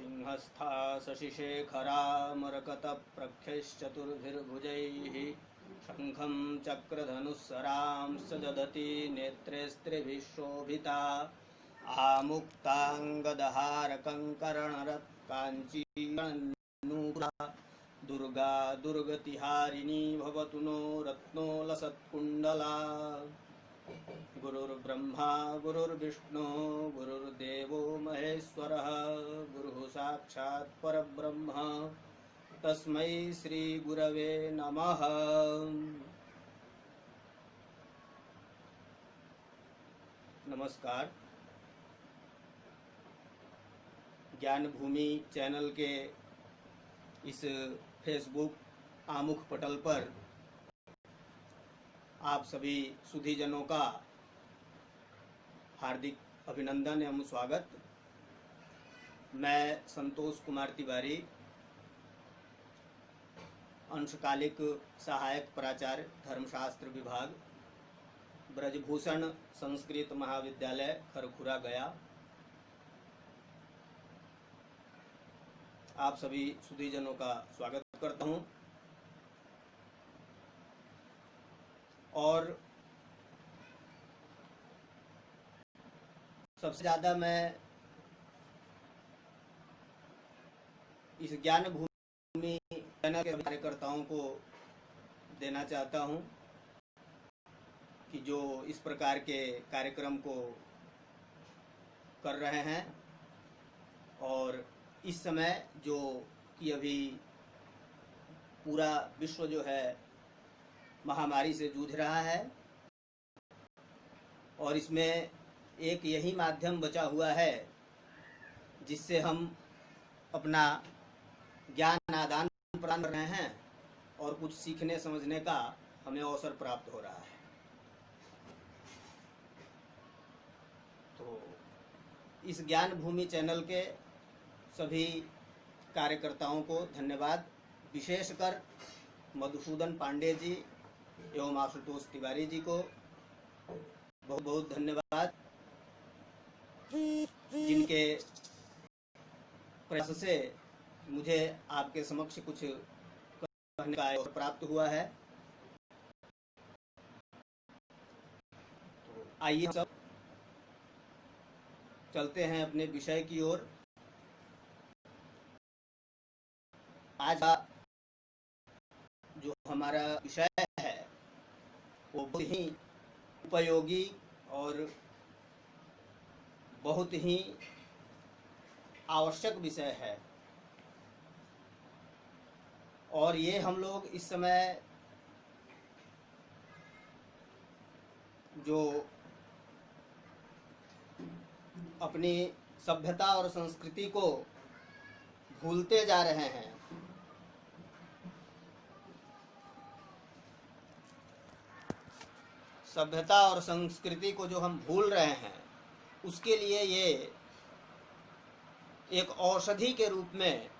सिंहस्था शशिशेखरा मरकतप्रख्यश्चतुर्भिर्भुजैः शङ्खं चक्रधनुस्सरांश्च ददति नेत्रेस्त्रिभिः शोभिता आमुक्ताङ्गदहारकङ्करणरत्काञ्चीनूपुरा दुर्गा दुर्गतिहारिणी भवतु नो रत्नोलसत्कुण्डला। गुरुर्ब्रह्मा गुरुर्विष्णु गुरुर्देवो महेश्वरः गुरुः साक्षात् परब्रह्म तस्मै श्री गुरवे नमः। नमस्कार। ज्ञान भूमि चैनल के इस फेसबुक आमुख पटल पर आप सभी सुधीजनों का हार्दिक अभिनंदन एवं स्वागत। मैं संतोष कुमार तिवारी, अंशकालिक सहायक प्राचार्य धर्मशास्त्र विभाग, ब्रजभूषण संस्कृत महाविद्यालय खरखुरा गया, आप सभी सुधीजनों का स्वागत करता हूं। और सबसे ज़्यादा मैं इस ज्ञान भूमि चैनल के कार्यकर्ताओं को देना चाहता हूं कि जो इस प्रकार के कार्यक्रम को कर रहे हैं और इस समय जो कि अभी पूरा विश्व जो है महामारी से जूझ रहा है और इसमें एक यही माध्यम बचा हुआ है जिससे हम अपना ज्ञान आदान प्रदान कर रहे हैं और कुछ सीखने समझने का हमें अवसर प्राप्त हो रहा है। तो इस ज्ञान भूमि चैनल के सभी कार्यकर्ताओं को धन्यवाद, विशेषकर मधुसूदन पांडे जी एवं आशुतोष तिवारी जी को बहुत बहुत धन्यवाद, जिनके प्रयास से मुझे आपके समक्ष कुछ कहने का अवसर प्राप्त हुआ है। तो आइए हम सब चलते हैं अपने विषय की ओर। आज का जो हमारा विषय है वो बहुत ही उपयोगी और बहुत ही आवश्यक विषय है और ये हम लोग इस समय जो अपनी सभ्यता और संस्कृति को भूलते जा रहे हैं, सभ्यता और संस्कृति को जो हम भूल रहे हैं, उसके लिए ये एक औषधि के रूप में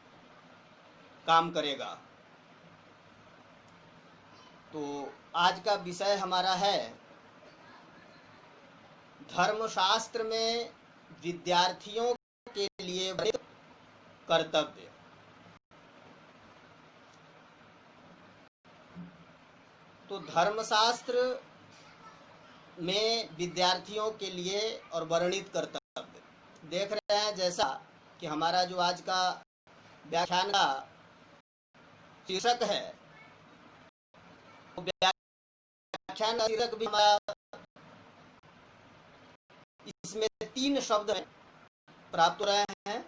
काम करेगा। तो आज का विषय हमारा है धर्मशास्त्र में विद्यार्थियों के लिए कर्तव्य। तो धर्मशास्त्र में विद्यार्थियों के लिए और वर्णित कर्तव्य देख रहे हैं। जैसा कि हमारा जो आज का व्याख्यान का शीर्षक है, व्याख्यान का शीर्षक भी हमारा इसमें 3 शब्द प्राप्त हो रहे हैं,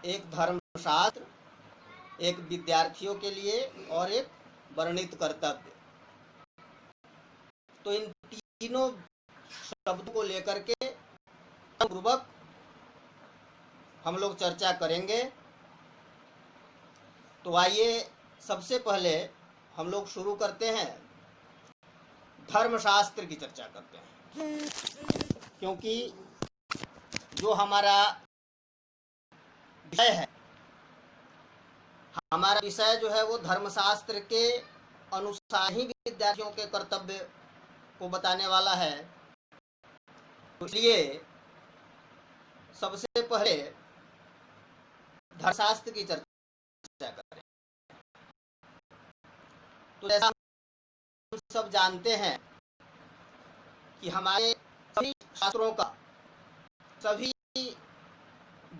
एक धर्मशास्त्र, एक विद्यार्थियों के लिए और एक वर्णित कर्तव्य। तो इन तीनों शब्दों को लेकर के पूर्वक हम लोग चर्चा करेंगे। तो आइए सबसे पहले हम लोग शुरू करते हैं, धर्मशास्त्र की चर्चा करते हैं, क्योंकि जो हमारा विषय है, हमारा विषय जो है वो धर्मशास्त्र के अनुसार ही विद्यार्थियों के कर्तव्य को बताने वाला है। इसलिए सबसे पहले धर्मशास्त्र की चर्चा करें। तो जैसा हम सब जानते हैं कि हमारे सभी शास्त्रों का, सभी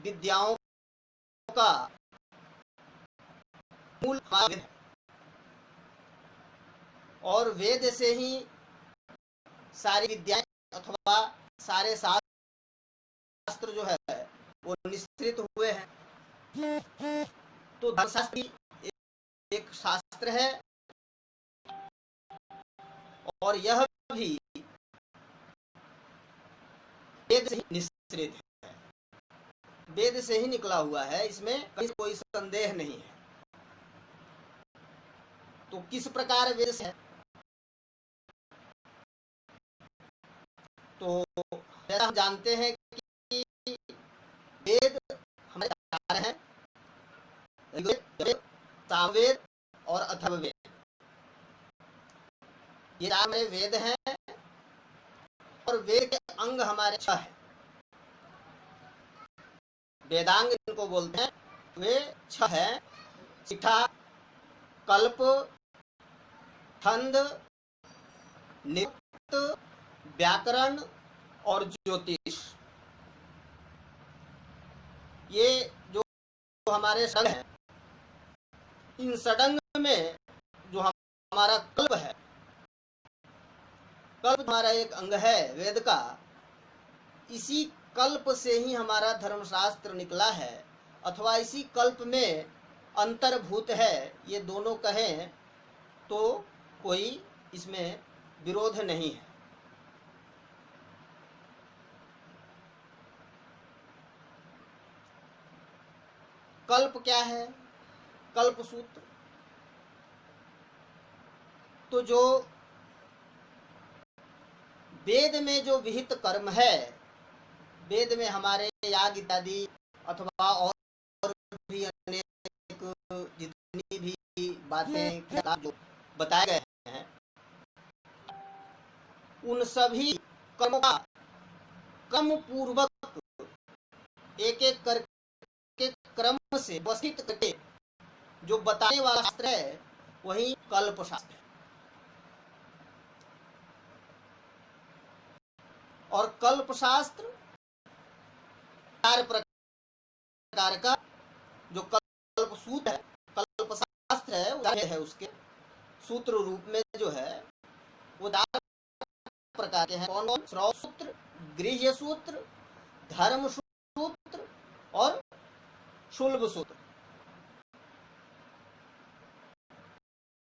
विद्याओं का मूल वेद है, और वेद से ही सारी विद्याएं अथवा सारे शास्त्र जो है वो निश्चित हुए हैं। तो धर्मशास्त्र एक शास्त्र है और यह भी वेद से ही निश्चित है, वेद से ही निकला हुआ है, इसमें कोई संदेह नहीं है। तो किस प्रकार वेद से है? तो जैसा हम जानते हैं कि वेद हमारे चार हैं, ऋग्वेद, सामवेद और अथर्ववेद। ये चार हमारे वेद हैं और वेद के अंग हमारे 6 हैं। वेदांग इनको बोलते हैं, वे 6 हैं: शिक्षा, कल्प, छंद, निरुक्त, व्याकरण और ज्योतिष। ये जो हमारे षडंग हैं, इन षडंग में जो हमारा कल्प है, कल्प हमारा एक अंग है वेद का, इसी कल्प से ही हमारा धर्मशास्त्र निकला है, अथवा इसी कल्प में अंतर्भूत है। ये दोनों कहें तो कोई इसमें विरोध नहीं है। कल्प क्या है? कल्प सूत्र तो जो वेद में जो विहित कर्म है, वेद में हमारे याग इत्यादि अथवा और भी अनेक जितनी भी बातें जो बताए गए हैं, उन सभी कर्मों का क्रम पूर्वक एक एक करके क्रम से व्यवस्थित करके जो बताने वाला शास्त्र है वही कल्प शास्त्र है। और कल्प शास्त्र 4 प्रकार का जो कल्प सूत्र है, कल्प शास्त्र है, उसके सूत्र रूप में जो है वो 4 प्रकार के हैं। कौन कौन? श्रौत सूत्र, गृह्य सूत्र, धर्म सूत्र और शुल्ब सूत्र।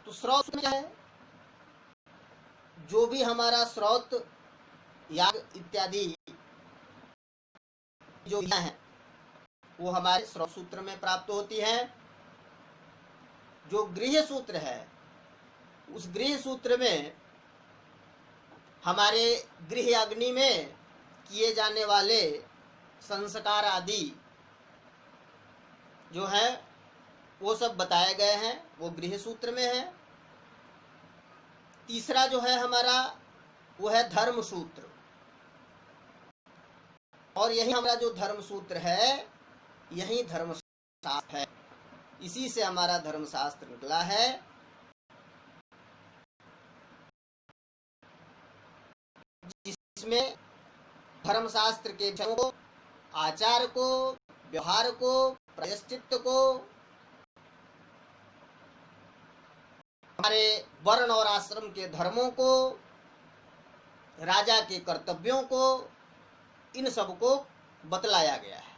तो श्रौत सूत्र क्या है? जो भी हमारा श्रौत याग इत्यादि जो हैं वो हमारे श्रौत सूत्र में प्राप्त होती है। जो गृह्य सूत्र है, उस गृह्य सूत्र में हमारे गृह अग्नि में किए जाने वाले संस्कार आदि जो है वो सब बताए गए हैं, वो गृह्य सूत्र में है। तीसरा जो है हमारा वो है धर्म सूत्र, और यही हमारा जो धर्म सूत्र है यही धर्मशास्त्र है, इसी से हमारा धर्मशास्त्र निकला है। जिसमें धर्मशास्त्र के विषयों को, आचार को, व्यवहार को, प्रायश्चित्त को, हमारे वर्ण और आश्रम के धर्मों को, राजा के कर्तव्यों को, इन सब को बतलाया गया है।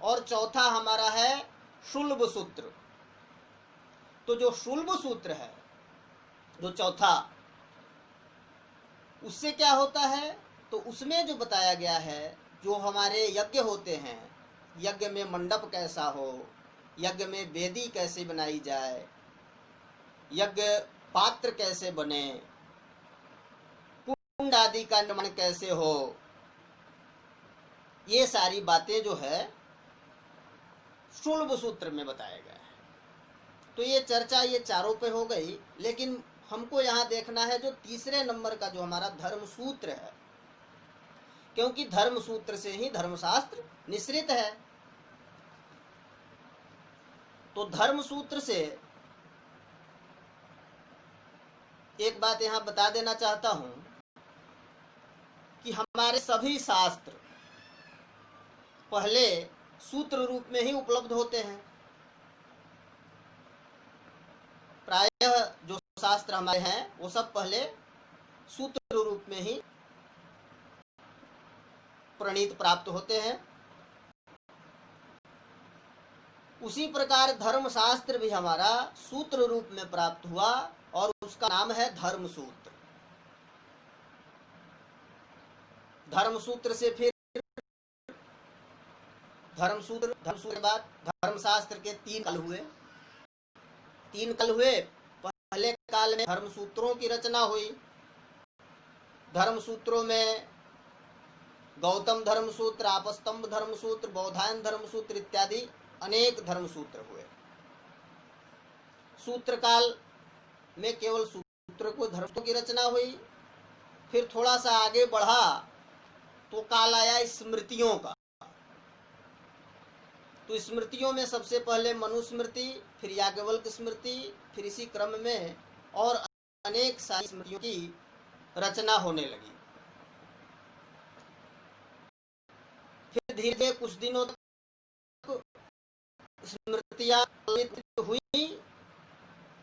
और चौथा हमारा है शुल्ब सूत्र। तो जो शुल्ब सूत्र है, जो चौथा, उससे क्या होता है? तो उसमें जो बताया गया है, जो हमारे यज्ञ होते हैं, यज्ञ में मंडप कैसा हो, यज्ञ में वेदी कैसे बनाई जाए, यज्ञ पात्र कैसे बने, कुंड आदि का निर्माण कैसे हो, ये सारी बातें जो है शुल्ब सूत्र में बताया गया है। तो ये चर्चा ये चारों पे हो गई, लेकिन हमको यहाँ देखना है जो तीसरे नंबर का जो हमारा धर्म सूत्र है, क्योंकि धर्म सूत्र से ही धर्मशास्त्र निश्रित है। तो धर्म सूत्र से एक बात यहां बता देना चाहता हूं कि हमारे सभी शास्त्र पहले सूत्र रूप में ही उपलब्ध होते हैं। प्रायः जो शास्त्र हमारे हैं वो सब पहले सूत्र रूप में ही प्रणीत प्राप्त होते हैं। उसी प्रकार धर्म शास्त्र भी हमारा सूत्र रूप में प्राप्त हुआ और उसका नाम है धर्म सूत्र। धर्म सूत्र से फिर धर्म सूत्र के बाद धर्मशास्त्र के तीन काल हुए। पहले काल में धर्म सूत्रों की रचना हुई। धर्म सूत्रों में गौतम धर्म सूत्र, आपस्तंभ धर्म सूत्र, बौधायन धर्म सूत्र इत्यादि अनेक धर्म सूत्र हुए। सूत्र काल में केवल सूत्र को धर्मों की रचना हुई। फिर थोड़ा सा आगे बढ़ा तो काल आया स्मृतियों का। तो स्मृतियों में सबसे पहले मनुस्मृति, फिर याज्ञवल्क्य स्मृति, फिर इसी क्रम में और अनेक सारी स्मृतियों की रचना होने लगी। फिर धीरे धीरे कुछ दिनों तक स्मृतियां हुई।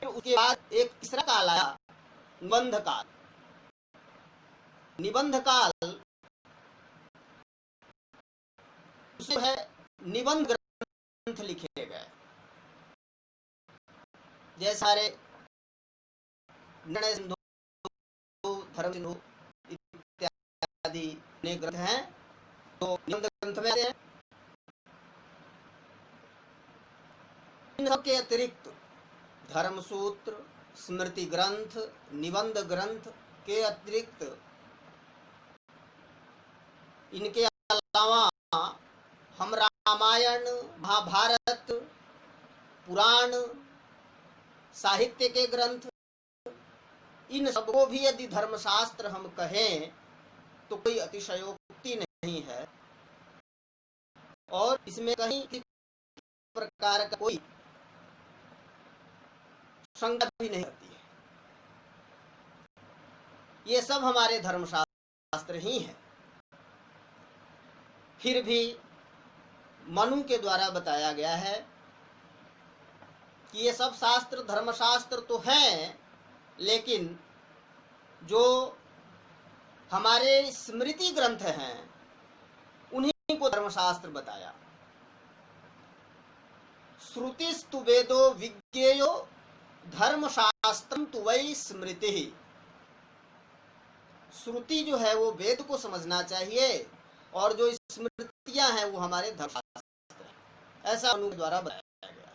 फिर उसके बाद एक तीसरा काल आया, निबंध काल। निबंध काल उसमें है निबंध ग्रंथ लिखे गए, जैसे सारे निर्णय सिंधु, धर्म सिंधु इत्यादि अनेक ग्रंथ हैं। तो निबंध ग्रंथ में हैं। इन सब के अतिरिक्त धर्म सूत्र, स्मृति ग्रंथ, निबंध ग्रंथ के अतिरिक्त इनके अलावा हम रामायण, महाभारत, पुराण, साहित्य के ग्रंथ, इन सबको भी यदि धर्मशास्त्र हम कहें तो कोई अतिशयोक्ति नहीं है और इसमें कहीं किसी प्रकार का कोई शंका भी नहीं होती है। ये सब हमारे धर्मशास्त्र ही हैं। फिर भी मनु के द्वारा बताया गया है कि ये सब शास्त्र धर्मशास्त्र तो हैं, लेकिन जो हमारे स्मृति ग्रंथ हैं उन्हीं को धर्मशास्त्र बताया। श्रुतिस्तु वेदो विज्ञेयो धर्मशास्त्रम तु वै स्मृति। श्रुति जो है वो वेद को समझना चाहिए और जो स्मृतियां हैं वो हमारे धर्मशास्त्र हैं। ऐसा मनु द्वारा बताया गया।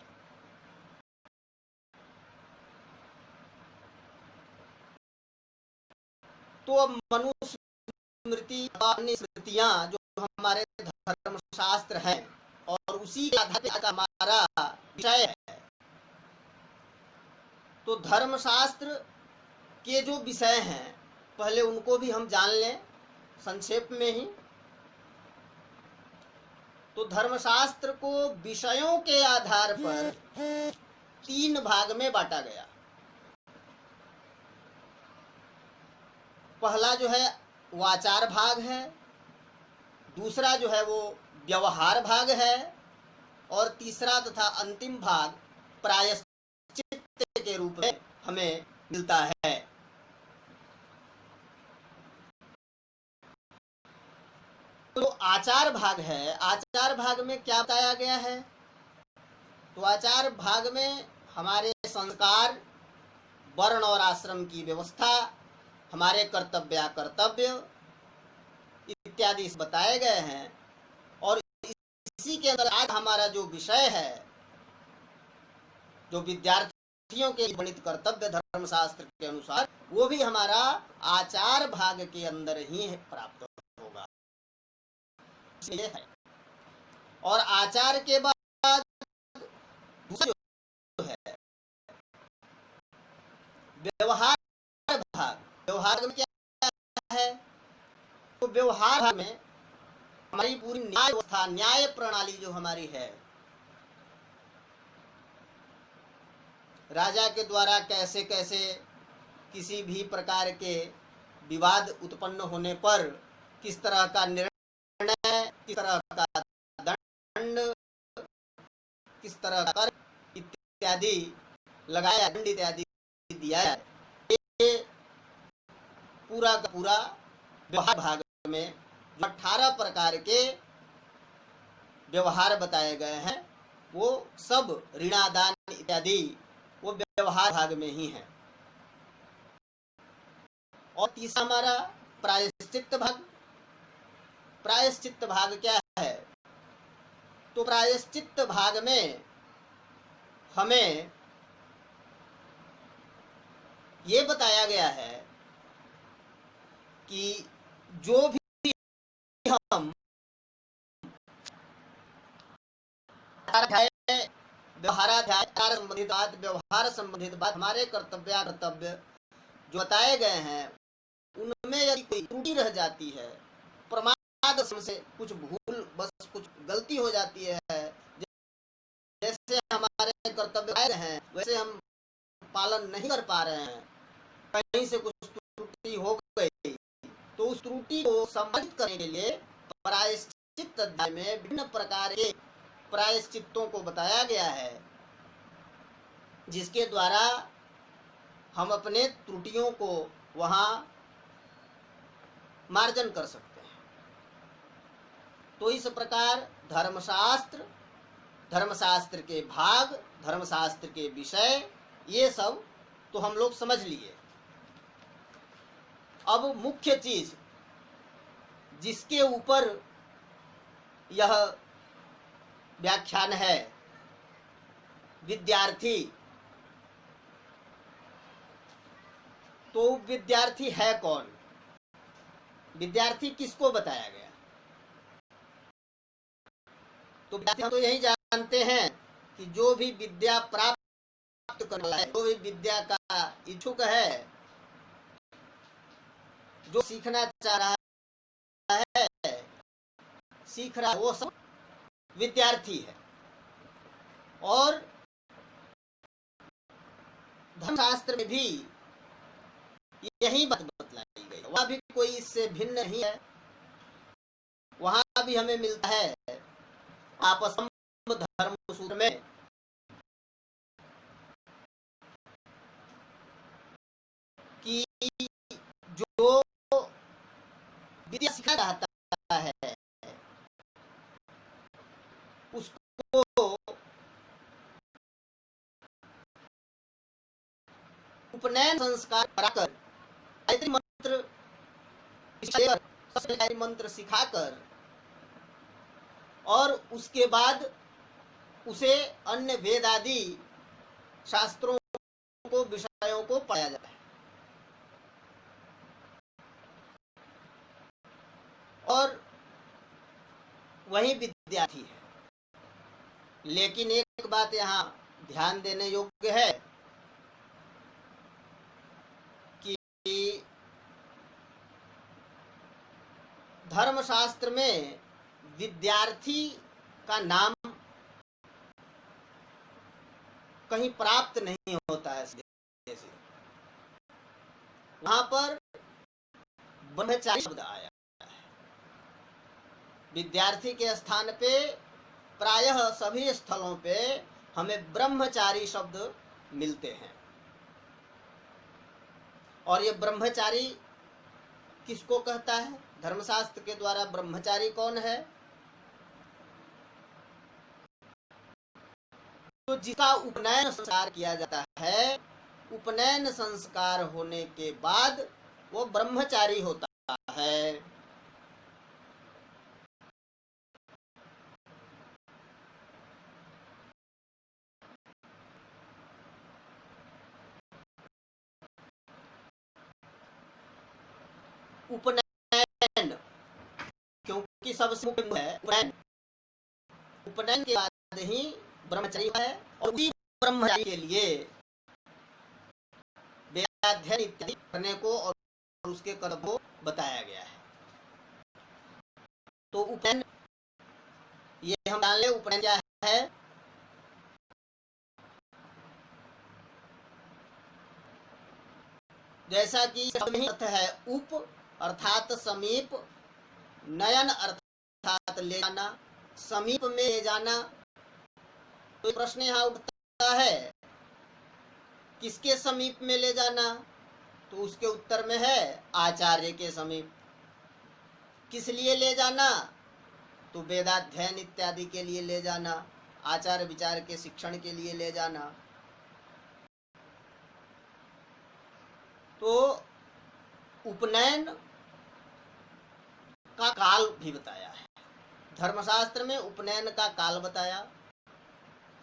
तो अब मनु स्मृति, अन्य स्मृतियां जो हमारे धर्मशास्त्र हैं और उसी के आधार पर हमारा विषय है। तो धर्मशास्त्र के जो विषय हैं पहले उनको भी हम जान लें संक्षेप में ही। तो धर्मशास्त्र को विषयों के आधार पर तीन भाग में बांटा गया। पहला जो है वो आचार भाग है, दूसरा जो है वो व्यवहार भाग है और तीसरा तथा अंतिम भाग प्रायश्चित के रूप में हमें मिलता है। तो आचार भाग है, आचार भाग में क्या बताया गया है? तो आचार भाग में हमारे संस्कार, वर्ण और आश्रम की व्यवस्था, हमारे कर्तव्य अकर्तव्य इत्यादि बताए गए हैं। और इसी के अंदर आज हमारा जो विषय है, जो विद्यार्थियों के गणित कर्तव्य धर्मशास्त्र के अनुसार, वो भी हमारा आचार भाग के अंदर ही प्राप्त होगा। ये है। और आचार के बाद दूसरा जो है व्यवहार भाग। व्यवहार में क्या है? तो व्यवहार भाग में हमारी पूरी न्याय व्यवस्था, न्याय प्रणाली जो हमारी है, राजा के द्वारा कैसे कैसे किसी भी प्रकार के विवाद उत्पन्न होने पर किस तरह का निर्णय, किस तरह का दंड, किस तरह का कर इत्यादि लगाया, दंड इत्यादि दिया है। ये पूरा का पूरा व्यवहार भाग में जो 18 प्रकार के व्यवहार बताए गए हैं वो सब ऋणादान इत्यादि वो व्यवहार भाग में ही है। और तीसरा हमारा प्रायश्चित्त भाग। प्रायश्चित्त भाग क्या है? तो प्रायश्चित्त भाग में हमें ये बताया गया है कि जो भी हम व्यवहाराध्याय संबंधित बात, व्यवहार संबंधित बात, हमारे कर्तव्य जो बताए गए हैं उनमें यदि कोई त्रुटि रह जाती है, प्रमाद से कुछ भूल, बस कुछ गलती हो जाती है, जैसे हमारे कर्तव्य हैं वैसे हम पालन नहीं कर पा रहे हैं, कहीं से कुछ त्रुटि हो गई, तो उस त्रुटि को सम्मानित करने के लिए प्रायश्चित्त अध्याय में विभिन्न प्रकार के प्रायश्चित्तों को बताया गया है, जिसके द्वारा हम अपने त्रुटियों को वहां मार्जन कर सकते हैं। तो इस प्रकार धर्मशास्त्र, धर्मशास्त्र के भाग, धर्मशास्त्र के विषय, ये सब तो हम लोग समझ लिए। अब मुख्य चीज जिसके ऊपर यह व्याख्यान है, विद्यार्थी। तो विद्यार्थी है कौन? विद्यार्थी किसको बताया गया? तो विद्यार्थी हम तो यही जानते हैं कि जो भी विद्या प्राप्त करने वाला है, जो भी विद्या का इच्छुक है, जो सीखना चाह रहा है, सीख रहा है, वो सब विद्यार्थी है। और धर्मशास्त्र में भी यही बात बतलाई गई, वहां भी कोई इससे भिन्न नहीं है। वहां भी हमें मिलता है आपसम्ब धर्म सूत्र में कि जो विद्या सीखना चाहता है उसको उपनयन संस्कार कराकर, गायत्री मंत्र सिखाकर, और उसके बाद उसे अन्य वेद आदि शास्त्रों को, विषयों को पढ़ाया जाता है। और वही विद्यार्थी है। लेकिन एक बात यहाँ ध्यान देने योग्य है कि धर्मशास्त्र में विद्यार्थी का नाम कहीं प्राप्त नहीं होता है। वहां पर ब्रह्मचारी शब्द आया है। विद्यार्थी के स्थान पे प्रायः सभी स्थलों पे हमें ब्रह्मचारी शब्द मिलते हैं। और ये ब्रह्मचारी किसको कहता है? धर्मशास्त्र के द्वारा ब्रह्मचारी कौन है? तो जिसका उपनयन संस्कार किया जाता है, उपनयन संस्कार होने के बाद वो ब्रह्मचारी होता है। उपनयन क्योंकि सबसे मुख्य है उपनयन। उपनयन के बाद ही ब्रह्मचारी है, और उसी ब्रह्मचारी के लिए वेदाध्ययन इत्यादि करने को और उसके कर्तव्य को बताया गया है। तो उपनयन, ये हम जान ले, उपनयन क्या है? जैसा कि अर्थ है उप अर्थात समीप, नयन अर्थात ले जाना, समीप में ले जाना। तो प्रश्न यहाँ उठता है किसके समीप में ले जाना? तो उसके उत्तर में है आचार्य के समीप। किस लिए ले जाना? तो वेदाध्ययन इत्यादि के लिए ले जाना, आचार विचार के शिक्षण के लिए ले जाना। तो उपनयन का काल भी बताया है धर्मशास्त्र में। उपनयन का काल बताया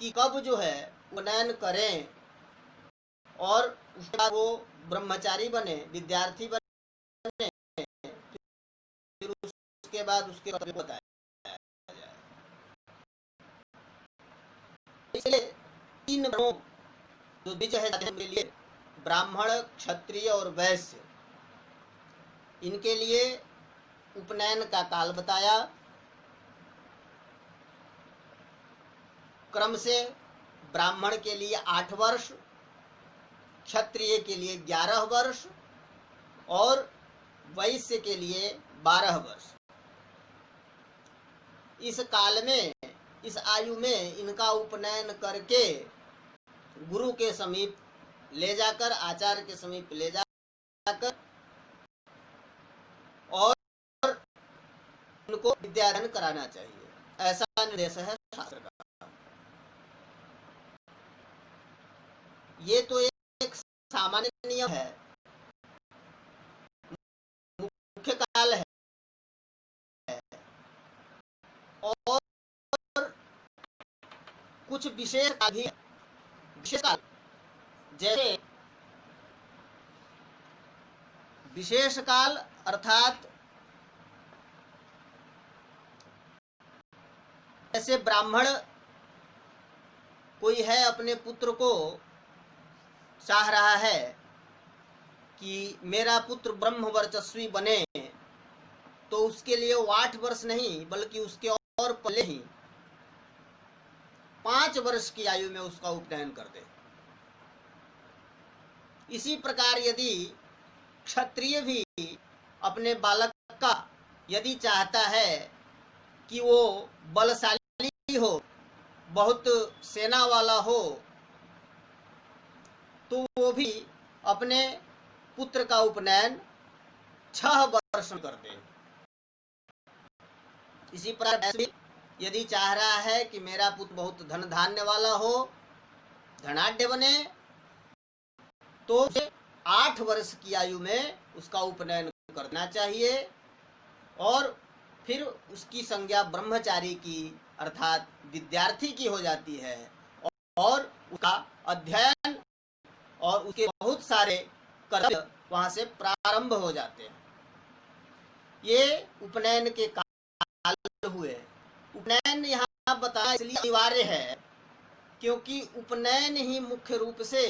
कि कब जो है उपनयन करें और उसके बाद वो ब्रह्मचारी बने, विद्यार्थी बने, फिर उसके बाद उसके बताया जाए। इसलिए 3 वर्णों जो बीज है के लिए ब्राह्मण, क्षत्रिय और वैश्य, इनके लिए उपनयन का काल बताया। क्रम से ब्राह्मण के लिए 8 वर्ष, क्षत्रिय के लिए 11 वर्ष और वैश्य के लिए 12 वर्ष। इस काल में, इस आयु में इनका उपनयन करके गुरु के समीप ले जाकर, आचार्य के समीप ले जाकर और उनको विद्यादान कराना चाहिए, ऐसा निर्देश है शास्त्र का। ये तो एक सामान्य नियम है, मुख्य काल है। और कुछ विशेष काल भी, विशेष काल जैसे विशेष काल अर्थात जैसे ब्राह्मण कोई है, अपने पुत्र को चाह रहा है कि मेरा पुत्र ब्रह्म वर्चस्वी बने, तो उसके लिए वो 8 वर्ष नहीं बल्कि उसके और पहले ही 5 वर्ष की आयु में उसका उपनयन कर दे। इसी प्रकार यदि क्षत्रिय भी अपने बालक का यदि चाहता है कि वो बलशाली हो, बहुत सेना वाला हो, तो वो भी अपने पुत्र का उपनयन 6 वर्ष में कर दे। इसी प्रकार यदि चाह रहा है कि मेरा पुत्र बहुत धन धान्य वाला हो, धनाढ्य बने, तो 8 वर्ष की आयु में उसका उपनयन करना चाहिए और फिर उसकी संज्ञा ब्रह्मचारी की अर्थात विद्यार्थी की हो जाती है और उसका अध्ययन और उसके बहुत सारे कर्तव्य वहां से प्रारंभ हो जाते हैं। ये उपनयन के काल हुए। उपनयन यहाँ बताना इसलिए अनिवार्य है क्योंकि उपनयन ही मुख्य रूप से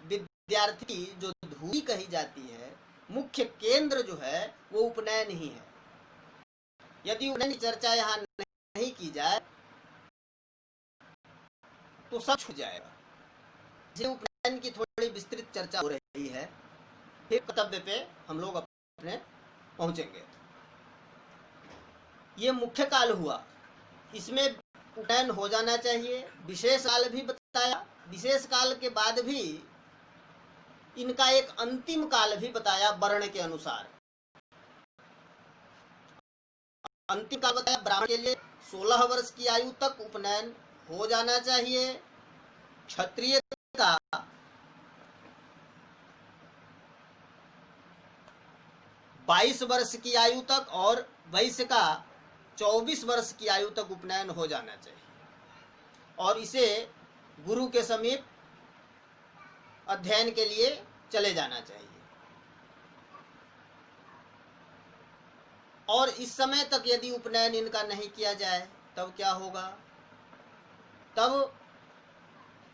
विद्यार्थी जो धुरी कही जाती है, मुख्य केंद्र जो है वो उपनयन ही है। यदि उपनयन की चर्चा यहाँ नहीं की जाए तो सब छूट जाएगा। इसलिए उपनयन की थोड़ी विस्तृत चर्चा हो रही है, फिर कर्तव्य पे हम लोग अपने पहुंचेंगे। ये मुख्य काल हुआ, इसमें उपनयन हो जाना चाहिए। विशेष काल भी बताया, विशेष काल के बाद भी इनका एक अंतिम काल भी बताया वर्ण के अनुसार। अंतिम काल बताया ब्राह्मण के लिए 16 वर्ष की आयु तक उपनयन हो जाना चाहिए, क्षत्रिय का 22 वर्ष की आयु तक और वैश्य का 24 वर्ष की आयु तक उपनयन हो जाना चाहिए और इसे गुरु के समीप अध्ययन के लिए चले जाना चाहिए। और इस समय तक यदि उपनयन इनका नहीं किया जाए तब क्या होगा? तब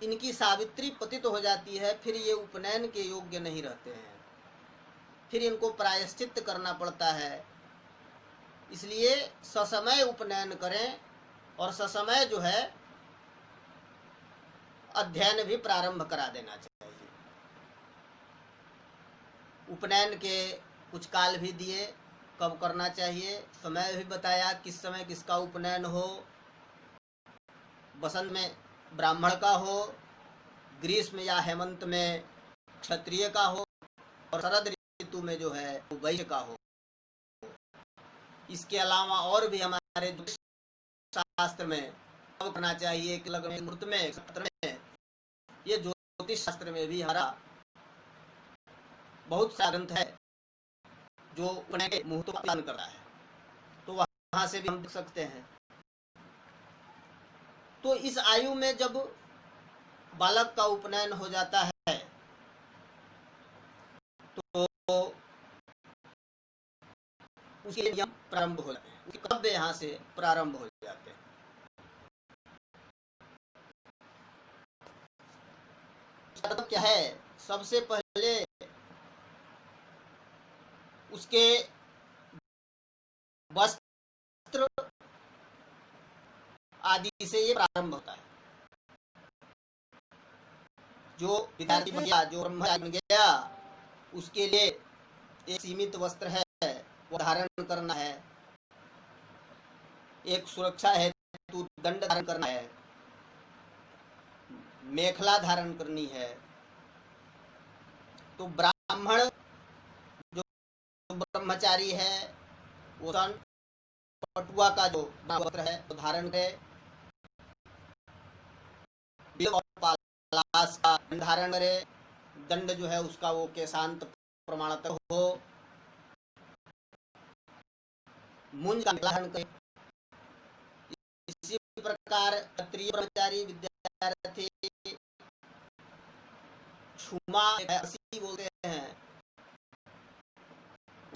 इनकी सावित्री पतित हो जाती है, फिर ये उपनयन के योग्य नहीं रहते हैं, फिर इनको प्रायश्चित करना पड़ता है। इसलिए ससमय उपनयन करें और ससमय जो है अध्ययन भी प्रारंभ करा देना चाहिए। उपनयन के कुछ काल भी दिए, कब करना चाहिए, समय भी बताया किस समय किसका उपनयन हो, बसंत में ब्राह्मण का हो, ग्रीष्म या हेमंत में क्षत्रिय का हो, और शरद ऋतु में जो है वो वैश्य का हो। इसके अलावा और भी हमारे ज्योतिष शास्त्र में कब करना चाहिए, कि लग्न में, मुहूर्त में, नक्षत्र में, ये ज्योतिष शास्त्र में भी हमारा बहुत सा ग्रंथ है जो उपनयन के मुहूर्तों का पालन करता है, तो वहां से भी हम देख सकते हैं। तो इस आयु में जब बालक का उपनयन हो जाता है तो उसके नियम प्रारंभ हो जाते हैं, उसके कर्तव्य यहाँ से प्रारंभ हो जाते हैं। उसका मतलब क्या है, सबसे पहले उसके वस्त्र आदि से ये प्रारंभ होता है। जो विद्यार्थी बन गया, जो ब्रह्मचारी बन गया, उसके लिए एक सीमित वस्त्र है वो धारण करना है, एक सुरक्षा है तो दंड धारण करना है, मेखला धारण करनी है। तो ब्राह्मण जो ब्रह्मचारी है वो पटुआ का जो वस्त्र है वो धारण करे, और पालास का धारण करे, दंड जो है उसका वो केशांत प्रमाणतः हो, मुंज का धारण करे। इसी प्रकार क्षत्रिय ब्रह्मचारी विद्यार्थी छुमा बोलते हैं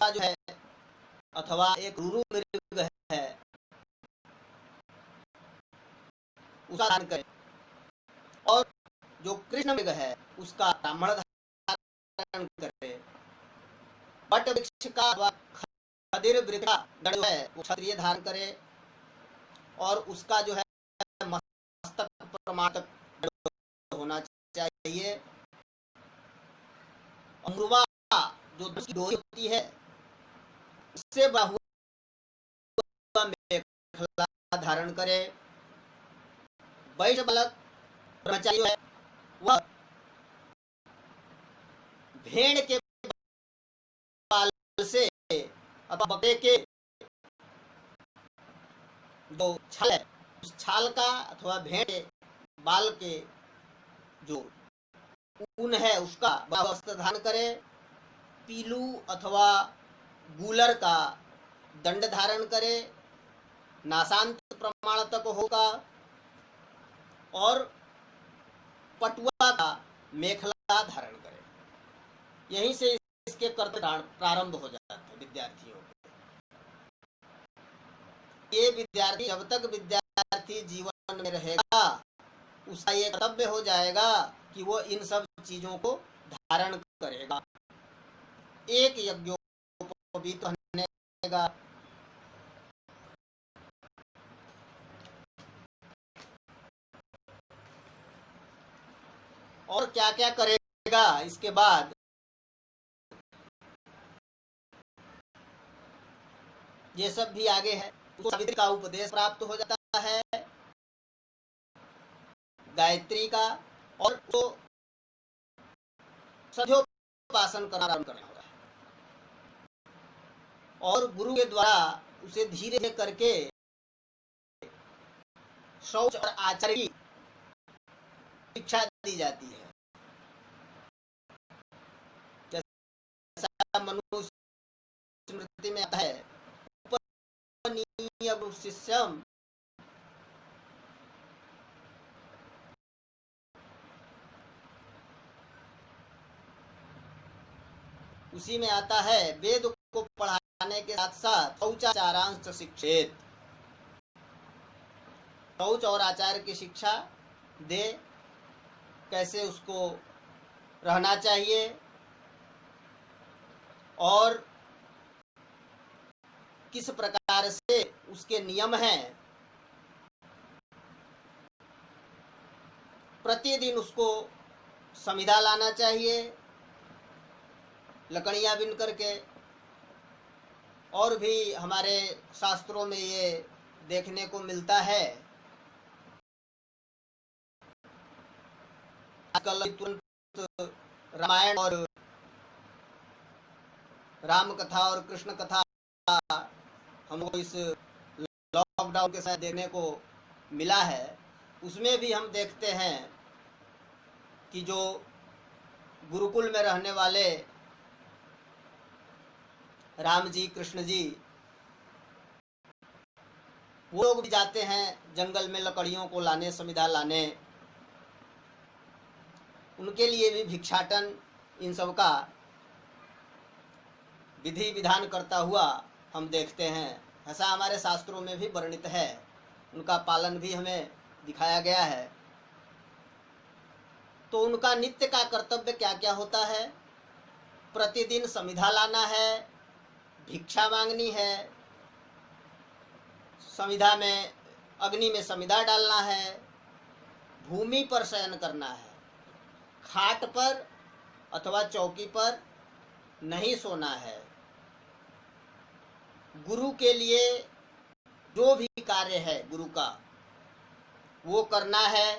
जो है, अथवा एक रुरु मृग है उसका धारण करे, और जो कृष्ण मृग है उसका ब्राह्मण धारण करे। बट वृक्ष का खदिर वृक्ष का दंड है वो क्षत्रिय धारण करे, और उसका जो है मस्तक प्रमाणक होना चाहिए। अमरुवा जो डोरी होती है उससे बाहुआ मेखला धारण करे। वैश्य बालक ब्रह्मचारी है वह भेड़ के बाल से अथवा बकरे के जो छाल है उस छाल का अथवा भेड़ के बाल के जो ऊन है उसका वस्त्र धारण करे। पीलू अथवा गूलर का दंड धारण करे, नासांत प्रमाण तक होगा, और पटुआ का मेखला धारण करे। यहीं से इसके कर्तव्य प्रारंभ हो जाता है विद्यार्थियों। ये विद्यार्थी जब तक विद्यार्थी जीवन में रहेगा उसका ये कर्तव्य हो जाएगा कि वो इन सब चीजों को धारण करेगा। एक यज्ञोपवीत बनेगा, और क्या क्या करेगा इसके बाद ये सब भी आगे है। उसको सावित्री का उपदेश प्राप्त हो जाता है, गायत्री का, और तो सध्योपासन करना आरंभ करना होगा, और गुरु के द्वारा उसे धीरे धीरे करके शौच और आचार्य की शिक्षा दी जाती है। जैसा मनुष्य स्मृति में आता है, शिष्यम उसी में आता है, वेद को पढ़ाने के साथ साथ शौचाचारांश शिक्षेत, शौच और आचार की शिक्षा दे, कैसे उसको रहना चाहिए, और किस प्रकार से उसके नियम हैं, प्रतिदिन उसको संविदा लाना चाहिए, लकड़ियां बिन करके। और भी हमारे शास्त्रों में ये देखने को मिलता है। आजकल तुरंत रामायण और राम कथा और कृष्ण कथा हमको इस लॉकडाउन के साथ देखने को मिला है। उसमें भी हम देखते हैं कि जो गुरुकुल में रहने वाले राम जी, कृष्ण जी, वो लोग भी जाते हैं जंगल में लकड़ियों को लाने, समिधा लाने। उनके लिए भी भिक्षाटन इन सब का विधि विधान करता हुआ हम देखते हैं। ऐसा हमारे शास्त्रों में भी वर्णित है, उनका पालन भी हमें दिखाया गया है। तो उनका नित्य का कर्तव्य क्या क्या होता है? प्रतिदिन समिधा लाना है, भिक्षा मांगनी है, समिधा में, अग्नि में समिधा डालना है, भूमि पर शयन करना है, खाट पर अथवा चौकी पर नहीं सोना है। गुरु के लिए जो भी कार्य है गुरु का वो करना है।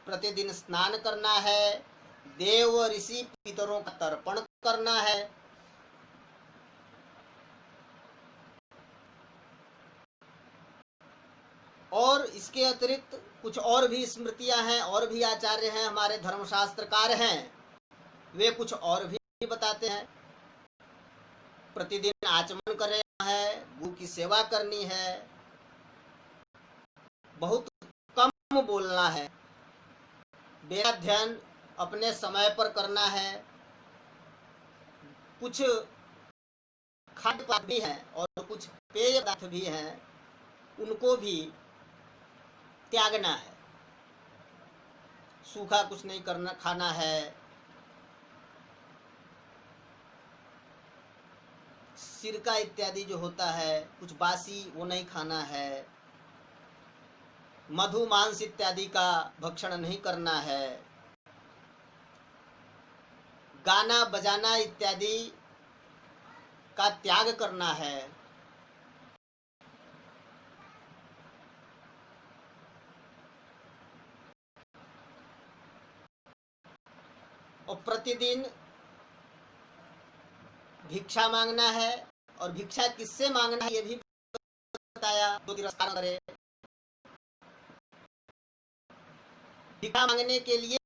प्रतिदिन स्नान करना है, देव ऋषि पितरों का तर्पण करना है। और इसके अतिरिक्त कुछ और भी स्मृतियां हैं, और भी आचार्य हैं, हमारे धर्मशास्त्रकार हैं, वे कुछ और भी बताते हैं। प्रतिदिन आचमन करना है, गुरु की सेवा करनी है, बहुत कम बोलना है, वेदाध्ययन अपने समय पर करना है। कुछ खाद्य पदार्थ भी हैं और कुछ पेय पदार्थ भी हैं, उनको भी त्यागना है। सूखा कुछ नहीं करना, खाना है। सिरका इत्यादि जो होता है, कुछ बासी, वो नहीं खाना है। मधु मांस इत्यादि का भक्षण नहीं करना है। गाना बजाना इत्यादि का त्याग करना है। और प्रतिदिन भिक्षा मांगना है। और भिक्षा किससे मांगना है ये भी बताया, जो तिरस्कार करे। भिक्षा मांगने के लिए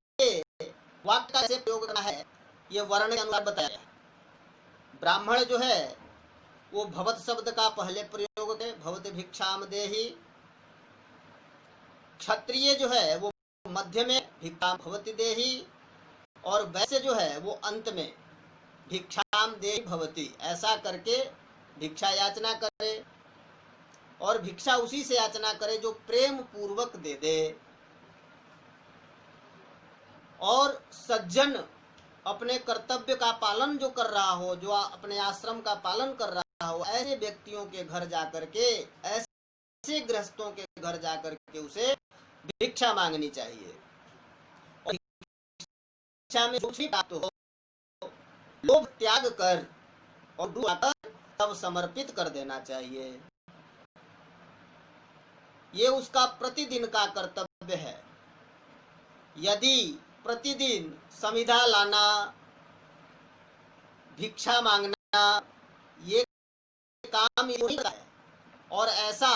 वाक्य का कैसे प्रयोग करना है ये वर्ण के अनुसार बताया। ब्राह्मण जो है वो भवत शब्द का पहले प्रयोग करे, भवत भिक्षाम देहि। क्षत्रिय जो है वो मध्य में भिक्षाम भवति देहि, और वैश्य जो है वो अंत में भिक्षाम देहि भवति। ऐसा करके भिक्षा याचना करे, और भिक्षा उसी से याचना करे जो प्रेम पूर्वक दे दे। और सज्जन अपने कर्तव्य का पालन जो कर रहा हो, जो अपने आश्रम का पालन कर रहा हो, ऐसे व्यक्तियों के घर जाकर के, ऐसे गृहस्थों के घर जाकर के उसे भिक्षा मांगनी चाहिए। और भिक्षा में जो भी प्राप्त हो, लोभ त्याग कर और तब समर्पित कर देना चाहिए। ये उसका प्रतिदिन का कर्तव्य है। यदि प्रतिदिन समिधा लाना, भिक्षा मांगना, ये काम नहीं है, और ऐसा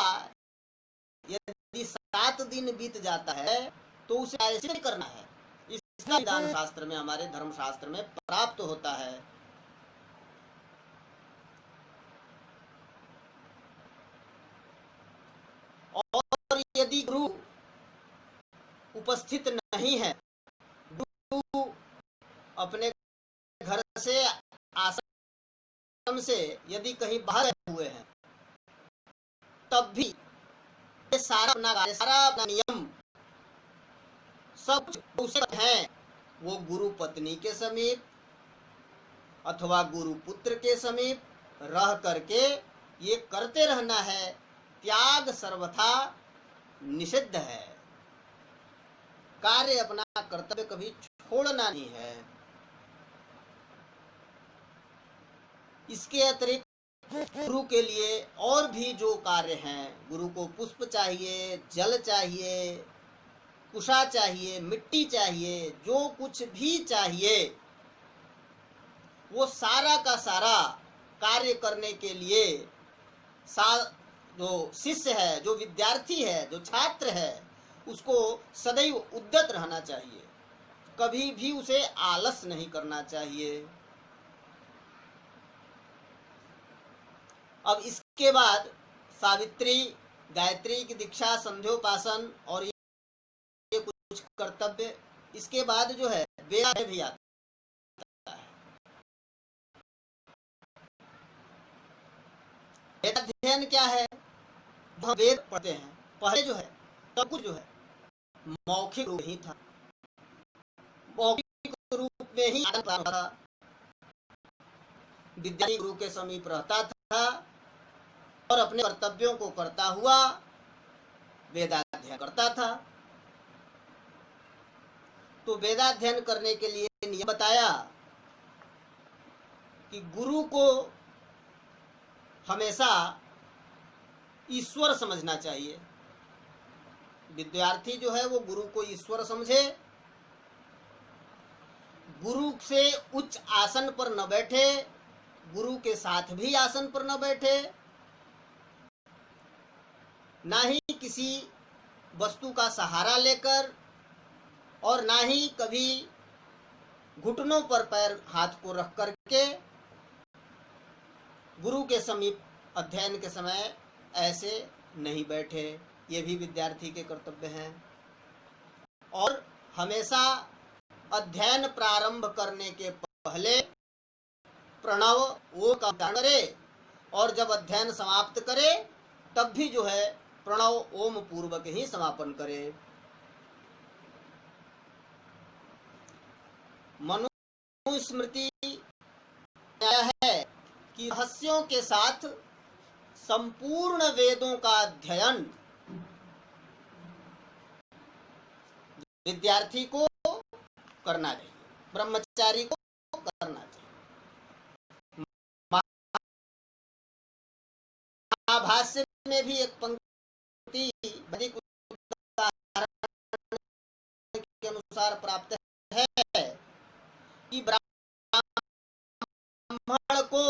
यदि 7 दिन बीत जाता है तो उसे ऐसे नहीं करना है। इसका विधान शास्त्र में, हमारे धर्म शास्त्र में प्राप्त होता है। और यदि गुरु उपस्थित नहीं है, गुरु अपने घर से, आश्रम से यदि कहीं बाहर हुए हैं, तब भी ये सारा अपना नियम सब उसे है, वो गुरु पत्नी के समीप अथवा गुरु पुत्र के समीप रह करके ये करते रहना है। त्याग सर्वथा निषिद्ध है। कार्य, अपना कर्तव्य कभी छोड़ना नहीं है। इसके अतिरिक्त गुरु के लिए और भी जो कार्य हैं, गुरु को पुष्प चाहिए, जल चाहिए, कुशा चाहिए, मिट्टी चाहिए, जो कुछ भी चाहिए, वो सारा का सारा कार्य करने के लिए जो शिष्य है, जो विद्यार्थी है, जो छात्र है, उसको सदैव उद्यत रहना चाहिए, कभी भी उसे आलस नहीं करना चाहिए। अब इसके बाद सावित्री, गायत्री की दीक्षा, संध्योपासन और ये कुछ कर्तव्य, इसके बाद जो है वेदाध्ययन भी आता है। वेदाध्ययन क्या है? जो हम वेद पढ़ते हैं, पहले जो है सब कुछ जो है मौखिक रूप ही था, मौखिक रूप में ही आदान प्रदान था, विद्यार्थी गुरु के समीप रहता था और अपने कर्तव्यों को करता हुआ वेदाध्ययन करता था। तो वेदाध्ययन करने के लिए नियम बताया कि गुरु को हमेशा ईश्वर समझना चाहिए। विद्यार्थी जो है वो गुरु को ईश्वर समझे, गुरु से उच्च आसन पर न बैठे, गुरु के साथ भी आसन पर न बैठे, ना ही किसी वस्तु का सहारा लेकर, और ना ही कभी घुटनों पर पैर हाथ को रख करके गुरु के समीप अध्ययन के समय ऐसे नहीं बैठे। ये भी विद्यार्थी के कर्तव्य हैं। और हमेशा अध्ययन प्रारंभ करने के पहले प्रणव ओम का उच्चारण करे, और जब अध्ययन समाप्त करे तब भी जो है प्रणव ओम पूर्वक ही समापन करे। मनुस्मृति है कि रहस्यों के साथ संपूर्ण वेदों का अध्ययन विद्यार्थी को करना चाहिए, ब्रह्मचारी को करना चाहिए। महाभाष्य में भी एक पंक्ति वैदिक उदाहरण के अनुसार प्राप्त है कि ब्राह्मण को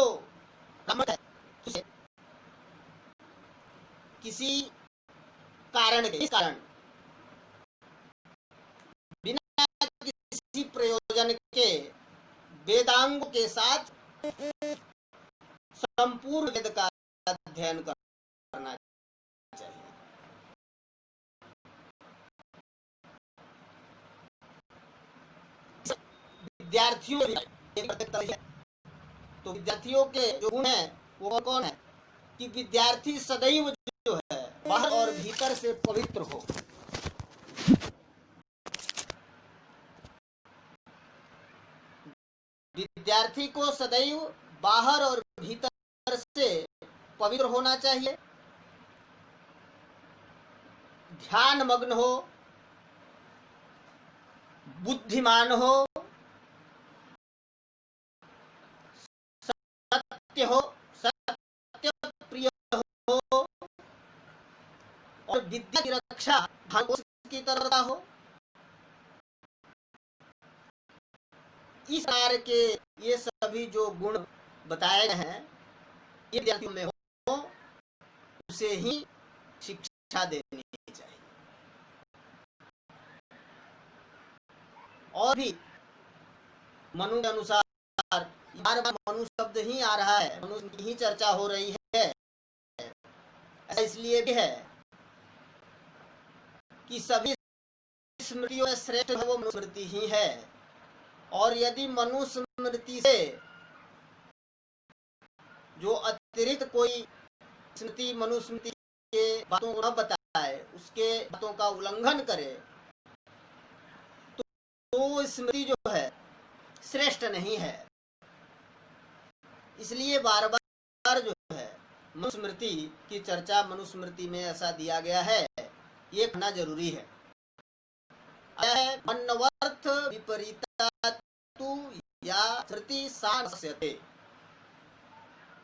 किसी कारण बिना किसी प्रयोजन के वेदांगों के साथ संपूर्ण वेद का अध्ययन करना चाहिए। विद्यार्थियों तो विद्यार्थियों के जो गुण है वो कौन है कि विद्यार्थी सदैव जो है बाहर और भीतर से पवित्र हो। विद्यार्थी को सदैव बाहर और भीतर से पवित्र होना चाहिए, ध्यान मग्न हो, बुद्धिमान हो, सत्य हो, सत्य प्रिय हो, और विद्या की रक्षा की तरह हो। इस प्रकार के ये सभी जो गुण बताए गए हैं ये विद्यार्थियों में हो, उसे ही शिक्षा देनी चाहिए। और भी मनु के अनुसार बार बार मनु शब्द ही आ रहा है, मनु की ही चर्चा हो रही है। ऐसा इसलिए भी है कि सभी स्मृतियों में श्रेष्ठ है वो मनुस्मृति ही है, और यदि मनुस्मृति से जो अतिरिक्त कोई स्मृति मनुस्मृति के बातों को न बताए, उसके बातों का उल्लंघन करे, तो स्मृति जो है श्रेष्ठ नहीं है। इसलिए बार बार जो है मनुस्मृति की चर्चा मनुस्मृति में ऐसा दिया गया है, ये कहना जरूरी है। अन्नवर्थ विपरीता तु या श्रुति सानस्यते,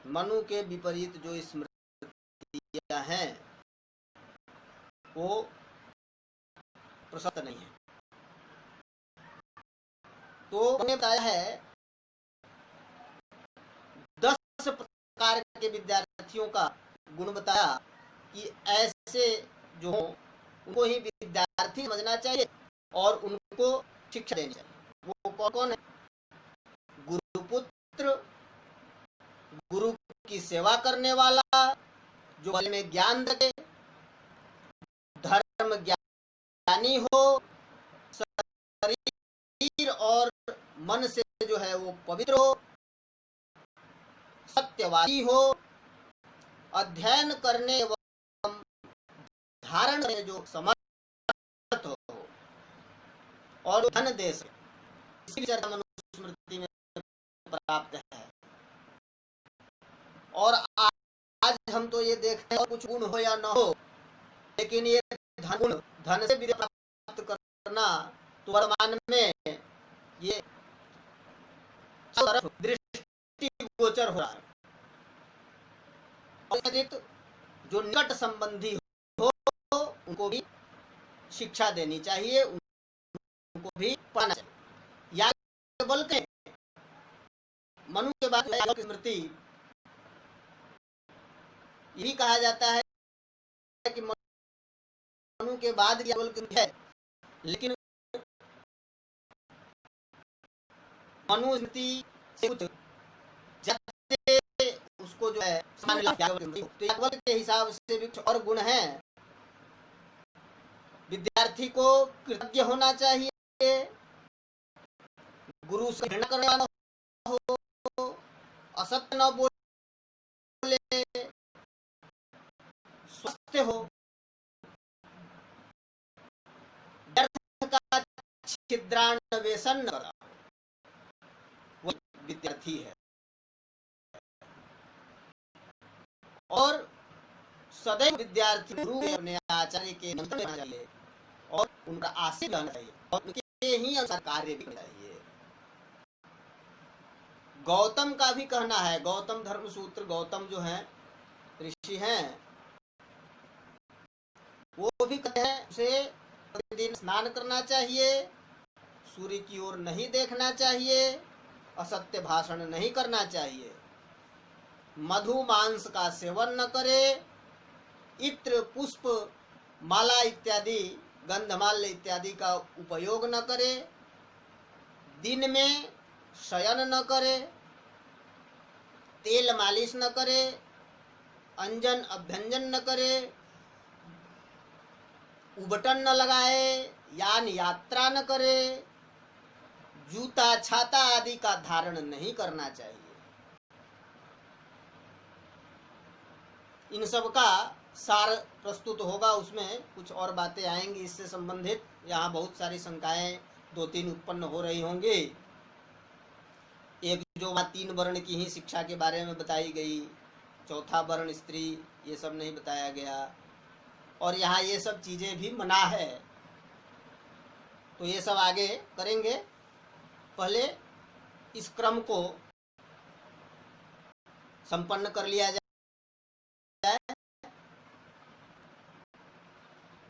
मनु के विपरीत जो स्मृतियां हैं वो प्रशस्त नहीं है। तो उन्होंने बताया है 10 प्रकार के विद्यार्थियों का गुण बताया कि ऐसे जो हों उनको ही विद्यार्थी समझना चाहिए और उनको शिक्षा देनी चाहिए। वो कौन कौन है? गुरुपुत्र, गुरु की सेवा करने वाला, जो गले में ज्ञान रखे, धर्म ज्ञानी हो, शरीर और मन से जो है वो पवित्र हो, सत्यवादी हो, अध्ययन करने एवं धारण में जो समर्थ हो और धन दे सके। इसी चर्चा मनुस्मृति में प्राप्त है। और आज हम तो ये देखते हैं कुछ गुण हो या न हो, लेकिन ये धन से विद्या प्राप्त करना तो वर्तमान में ये दृष्टिगोचर हो रहा है। और जो निकट संबंधी हो उनको भी शिक्षा देनी चाहिए, उनको भी पढ़ाना चाहिए। याज्ञवल्क्य मनु के बाद की स्मृति ये भी कहा जाता है कि मनु के बाद याज्ञवल्क्य है, लेकिन मनु स्मृति से कुछ जाते उसको जो है समान याज्ञवल्क्य के हिसाब से भी कुछ और गुण हैं। विद्यार्थी को कृतज्ञ होना चाहिए, गुरु से घृणा करने वाला हो, असत्य न बोले, स्वस्थ हो, व्यर्थ का छिद्रान्वेषण न करा, वो विद्यार्थी है। और सदैव विद्यार्थी गुरु अपने आचार्य के नियंत्रण में चाहिए और उनका आशीर्वाद लेना चाहिए और उनके ही अनुसार कार्य भी करना चाहिए। गौतम का भी कहना है, गौतम धर्मसूत्र, गौतम जो है ऋषि हैं, वो भी कहते हैं उसे प्रतिदिन स्नान करना चाहिए, सूर्य की ओर नहीं देखना चाहिए, असत्य भाषण नहीं करना चाहिए, मधु मांस का सेवन न करे, इत्र पुष्प माला इत्यादि गंधमाल्य इत्यादि का उपयोग न करे, दिन में शयन न करे, तेल मालिश न करे, अंजन अभ्यंजन न करे, उबटन न लगाए, यान यात्रा न करे, जूता छाता आदि का धारण नहीं करना चाहिए। इन सब का सार प्रस्तुत होगा, उसमें कुछ और बातें आएंगी इससे संबंधित। यहाँ बहुत सारी शंकाएं 2-3 उत्पन्न हो रही होंगी। एक जो 3 वर्ण की ही शिक्षा के बारे में बताई गई, चौथा वर्ण स्त्री, ये सब नहीं बताया गया, और यहाँ ये सब चीजें भी मना है। तो ये सब आगे करेंगे, पहले इस क्रम को संपन्न कर लिया जाए।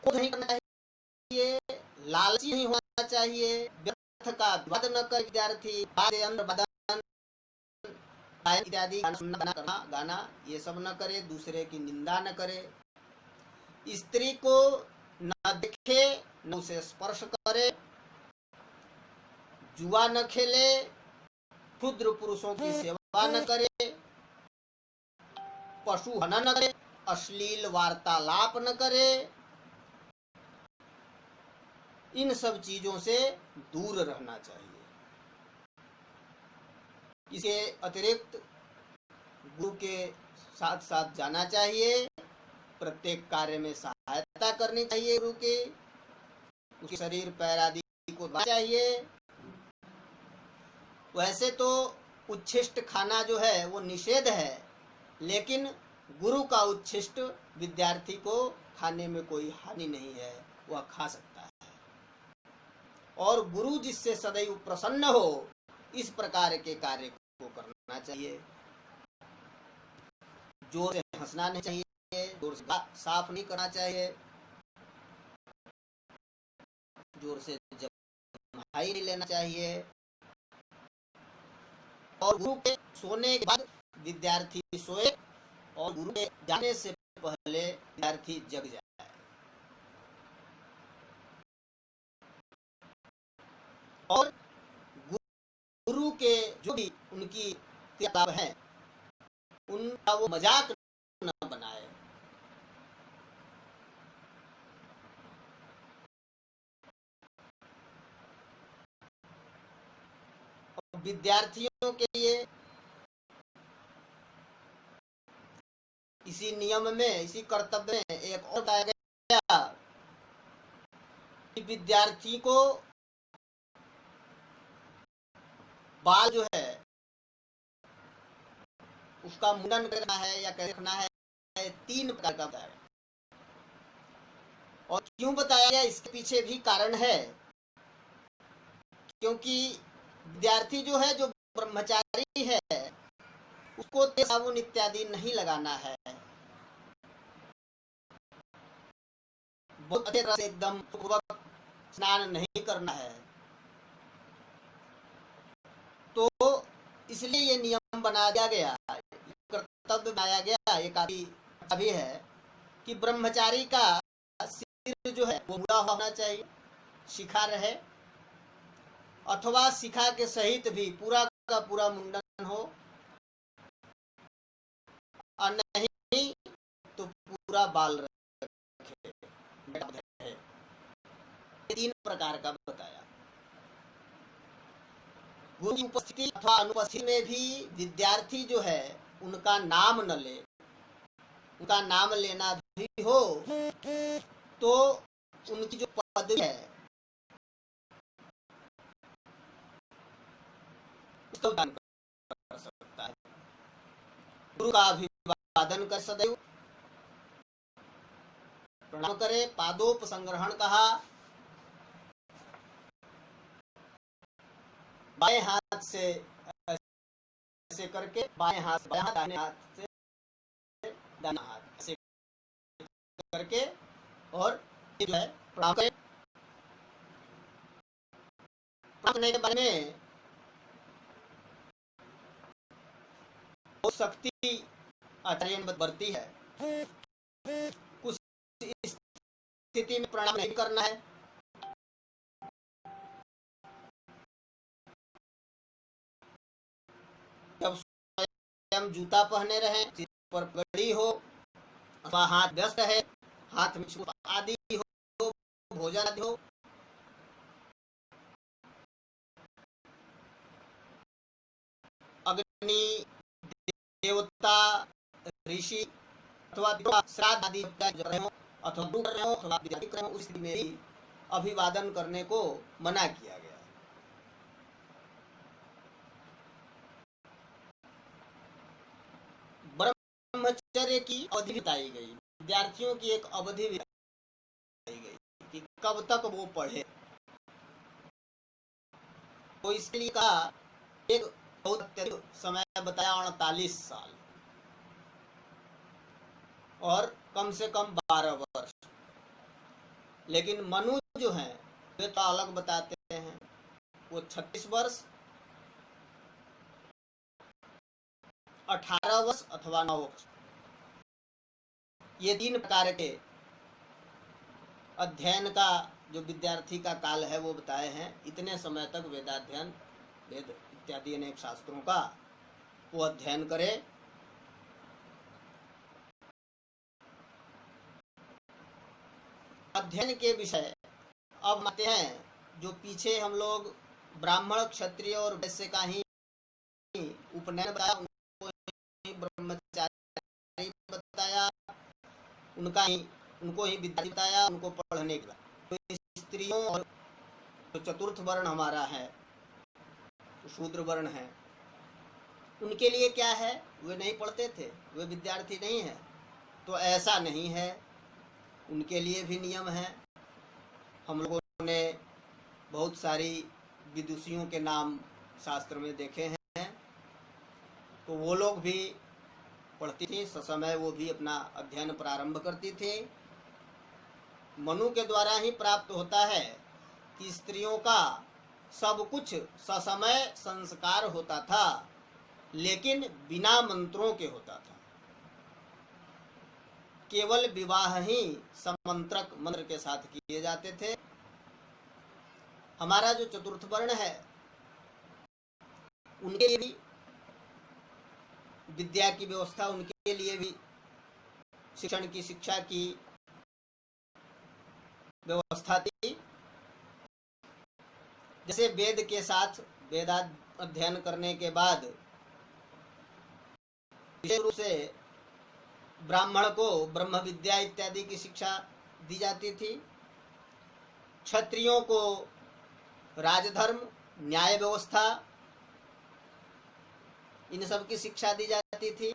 नहीं करना चाहिए, लालची नहीं होना चाहिए, व्यर्थ का विवाद न कर विद्यार्थी, इत्यादि गाना ये सब न करे, दूसरे की निंदा न करे, स्त्री को न देखे न उसे स्पर्श करे, जुआ न खेले, क्षुद्र पुरुषों की सेवा न करे, पशु हनन न करे, अश्लील वार्तालाप न करे, इन सब चीजों से दूर रहना चाहिए। इसके अतिरिक्त गुरु के साथ साथ जाना चाहिए, प्रत्येक कार्य में सहायता करनी चाहिए गुरु के, उसके शरीर पैर आदि को चाहिए। वैसे तो उच्छिष्ट खाना जो है वो निषेध है, लेकिन गुरु का उच्छिष्ट विद्यार्थी को खाने में कोई हानि नहीं है, वह खा सकता है। और गुरु जिससे सदैव प्रसन्न हो, इस प्रकार के कार्य को करना चाहिए। जोर से हंसना नहीं चाहिए, जोर से साफ नहीं करना चाहिए, जोर से जम्हाई नहीं लेना चाहिए। और गुरु के सोने के बाद विद्यार्थी सोए और गुरु के जाने से पहले विद्यार्थी जग जाए। और गुरु के जो भी उनकी क्रियाकलाप हैं उनका वो मजाक न बनाए। विद्यार्थियों के लिए इसी नियम में, इसी कर्तव्य में एक और बताया गया कि विद्यार्थी को बाल जो है उसका मुंडन करना है या कैसे रखना है, 3 प्रकार का बताया। और क्यों बताया गया, इसके पीछे भी कारण है, क्योंकि विद्यार्थी जो है, जो ब्रह्मचारी है, उसको तेल साबुन इत्यादि नहीं लगाना है, बहुत अच्छे तरह से एकदम पूर्वक स्नान नहीं करना है। तो इसलिए ये नियम बना दिया गया, कर्तव्य बनाया गया। ये काफी भी है कि ब्रह्मचारी का सिर जो है वो मुड़ा होना चाहिए, शिखा रहे, अथवा शिखा के सहित भी पूरा का पूरा मुंडन हो, और नहीं तो पूरा बाल रखे। 3 प्रकार का बताया। गुरु की उपस्थिति अथवा अनुपस्थिति में भी विद्यार्थी जो है उनका नाम न ले, उनका नाम लेना भी हो तो उनकी जो पदवी है उसको दान कर सकता है। गुरु का अभिवादन कर सदैव प्रणाम करे, पादोपसंग्रहण कहा, बाएं हाथ से ऐसे करके, बाएं हाथ दाहिने हाथ से दाहिना हाथ ऐसे करके, और जो है प्रणाम करे। प्रणाम करने के बारे में बहुत शक्ति आचार्य ने बरती है। कुछ स्थिति में प्रणाम नहीं करना है, जब स्वयं जूता पहने रहे, सिर पर पगड़ी हो अथवा हाथ व्यस्त है, हाथ में छूट आदि हो, भोजन आदि हो, अग्नि देवता ऋषि अथवा श्राद्ध आदि कर रहे हो अथवा कर रहे हो अथवा कर रहे हो, उस स्थिति में ही अभिवादन करने को मना किया गया। ब्रह्मचर्य की अवधि बताई गई, विद्यार्थियों की एक अवधि बताई गई कि कब तक वो पढ़े। तो इसलिए कहा एक बहुत अत्यधिक समय बताया 48 साल और कम से कम 12 वर्ष। लेकिन मनु जो है वे तो अलग बताते हैं, वो 36 वर्ष, 18 वर्ष अथवा 9 वर्ष, ये 3 प्रकार के अध्ययन का जो विद्यार्थी का काल है वो बताए हैं। इतने समय तक वेदाध्ययन, वेद इत्यादि अनेक शास्त्रों का वो अध्ययन करे। अध्ययन के विषय अब आते हैं, जो पीछे हम लोग ब्राह्मण, क्षत्रिय और वैश्य का ही उपनयन बताया, उनको ही ब्रह्मचारी बताया, उनको ही विद्यार्थी बताया, उनको पढ़ने के बाद। तो स्त्रियों और जो चतुर्थ वर्ण हमारा है, शूद्र वर्ण है, उनके लिए क्या है, वे नहीं पढ़ते थे, वे विद्यार्थी नहीं है। तो ऐसा नहीं है, उनके लिए भी नियम है। हम लोगों ने बहुत सारी विदुषियों के नाम शास्त्र में देखे हैं, तो वो लोग भी पढ़ती थी, ससमय वो भी अपना अध्ययन प्रारंभ करती थी। मनु के द्वारा ही प्राप्त होता है कि स्त्रियों का सब कुछ ससमय संस्कार होता था, लेकिन बिना मंत्रों के होता था। केवल विवाह ही समंत्रक मंत्र के साथ किए जाते थे। हमारा जो चतुर्थ वर्ण है, उनके लिए भी विद्या की व्यवस्था, उनके लिए भी शिक्षण की, शिक्षा की व्यवस्था थी। जैसे वेद के साथ वेदाध्ययन करने के बाद विशेष रूप से ब्राह्मण को ब्रह्म विद्या इत्यादि की शिक्षा दी जाती थी। क्षत्रियों को राजधर्म, न्याय व्यवस्था, इन सब की शिक्षा दी जाती थी।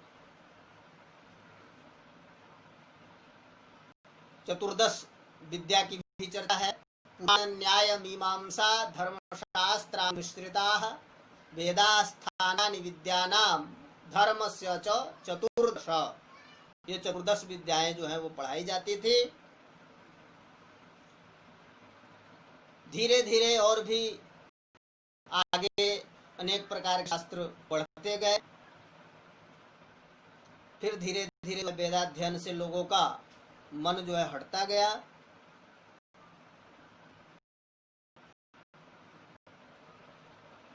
चतुर्दश विद्या की भी चर्चा है। पुराण, न्याय, मीमांसा, धर्मशास्त्रा मिश्रिताः वेदास्थानानि विद्यानां धर्मस्य च चतुर्दश। ये चतुर्दश विद्याएं जो है वो पढ़ाई जाती थी। धीरे धीरे और भी आगे अनेक प्रकार के शास्त्र पढ़ते गए। फिर धीरे धीरे वेदाध्ययन से लोगों का मन जो है हटता गया।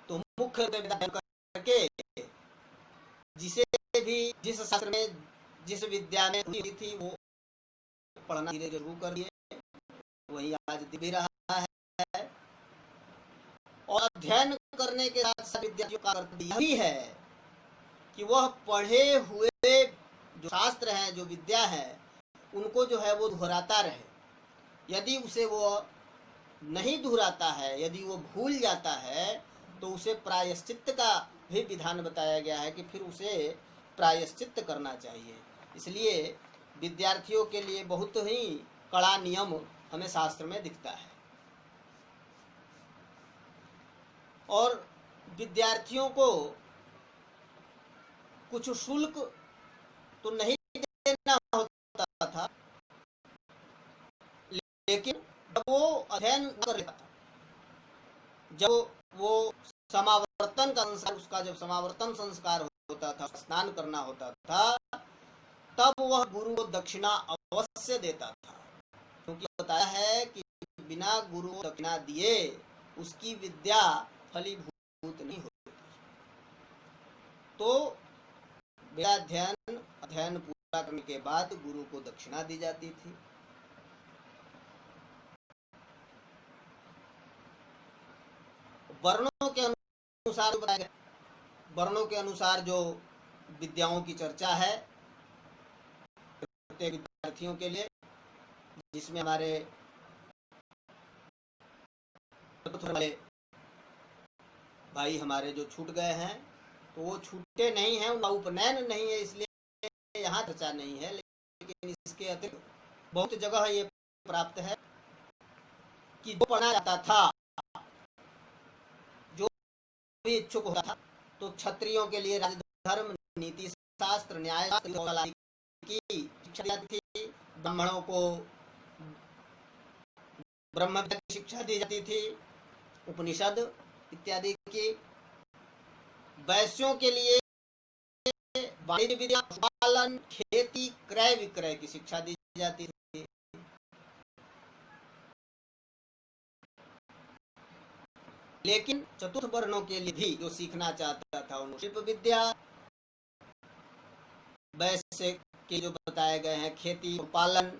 तो मुख्य वेदाध्ययन करके जिसे भी जिस शास्त्र में, जिस विद्या में रुचि थी, वो पढ़ना धीरे शुरू कर दिए। वही आज भी रहा है। और अध्ययन करने के साथ साथ विद्यार्थियों का कर्तव्य भी है कि वह पढ़े हुए जो शास्त्र हैं, जो विद्या है, उनको जो है वो दोहराता रहे। यदि उसे वो नहीं दोहराता है, यदि वो भूल जाता है, तो उसे प्रायश्चित्त का भी विधान बताया गया है कि फिर उसे प्रायश्चित्त करना चाहिए। इसलिए विद्यार्थियों के लिए बहुत ही कड़ा नियम हमें शास्त्र में दिखता है। और विद्यार्थियों को कुछ शुल्क तो नहीं देना होता था, लेकिन जब वो अध्ययन कर लेता था, जब वो समावर्तन का संस्कार, उसका जब समावर्तन संस्कार होता था, स्नान करना होता था, तब वह गुरु को दक्षिणा अवश्य देता था। क्योंकि बताया है कि बिना गुरु को दक्षिणा दिए उसकी विद्या फलीभूत नहीं होती। तो वेदाध्ययन अध्ययन पूरा करने के बाद गुरु को दक्षिणा दी जाती थी। वर्णों के अनुसार बताया गया, वर्णों के अनुसार जो विद्याओं की चर्चा है प्रत्येक विद्यार्थियों के लिए, जिसमें हमारे भाई हमारे जो छूट गए हैं, तो वो छूटे नहीं हैं, उनका उपनयन नहीं है, इसलिए यहाँ चर्चा नहीं है। लेकिन इसके अतिरिक्त बहुत जगह ये प्राप्त है कि जो पढ़ना जाता था, जो भी इच्छुक होता था, तो क्षत्रियों के लिए राजधर्म, नीति शास्त्र, न्याय की शिक्षा दी जाती थी। ब्राह्मणों को ब्रह्म विद्या की शिक्षा दी जाती थी, उपनिषद इत्यादि की। वैश्यों के लिए वाणिज्य विद्या, पशुपालन, खेती, क्रय विक्रय की शिक्षा दी जाती थी। लेकिन चतुर्थ वर्णों के लिए भी जो सीखना चाहता था, उन्होंने शिल्प विद्या, वैश्य के जो बताए गए हैं, खेती, पालन,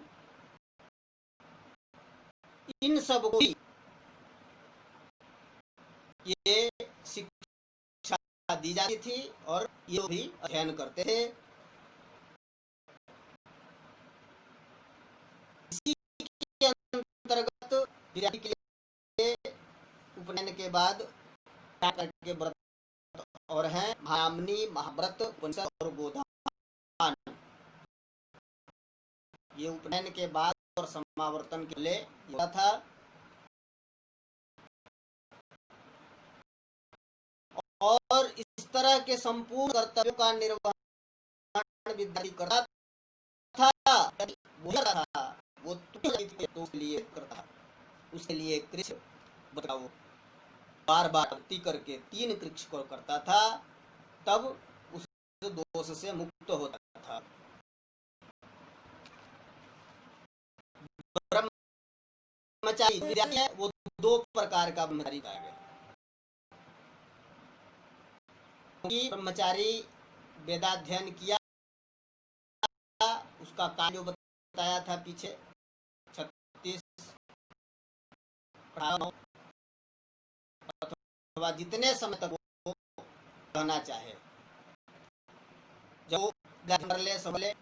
इन सब को ये शिक्षा दी जाती थी और ये भी अध्ययन करते थे। इसी के अंतर्गत विद्यार्थी के लिए उपनयन के बाद के व्रत और हैं महायामनी, महाव्रत, उपनिषद और गोदान। ये उपनयन के बाद और समावर्तन के लिए होता था। और इस तरह के संपूर्ण कर्तव्यों का निर्वहन ब्राह्मण विद्यार्थी करता था वो तो उसके लिए कृष्ण बताओ बार बार भक्ति करके 3 कृष्ण को करता था, तब उस दोष से मुक्त होता था। ब्रह्मचारी विद्यार्थी है वो 2 प्रकार का ब्रह्मचारी पाया गया। क्योंकि ब्रह्मचारी वेदाध्ययन किया, उसका कार्य जो बताया था पीछे 36 अथवा जितने समय तक वो रहना चाहे, जब कर ले समले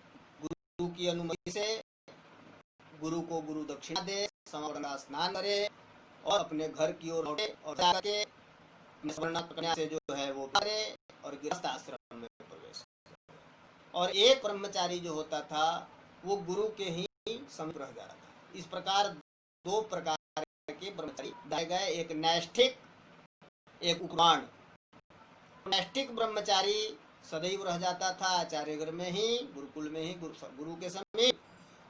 गुरु की अनुमति से गुरु को गुरु दक्षिणा दे, समावरण स्नान करे और अपने घर की ओर लौटे और जाके से जो है वो करे और गृहस्थ आश्रम में प्रवेश। और एक ब्रह्मचारी जो होता था वो गुरु के ही समीप रह जाता था। इस प्रकार 2 प्रकार के ब्रह्मचारी बताए गए, एक नैष्ठिक, एक उपमान। नैष्ठिक ब्रह्मचारी सदैव रह जाता था आचार्य घर में ही, गुरुकुल में ही, गुरु के समीप,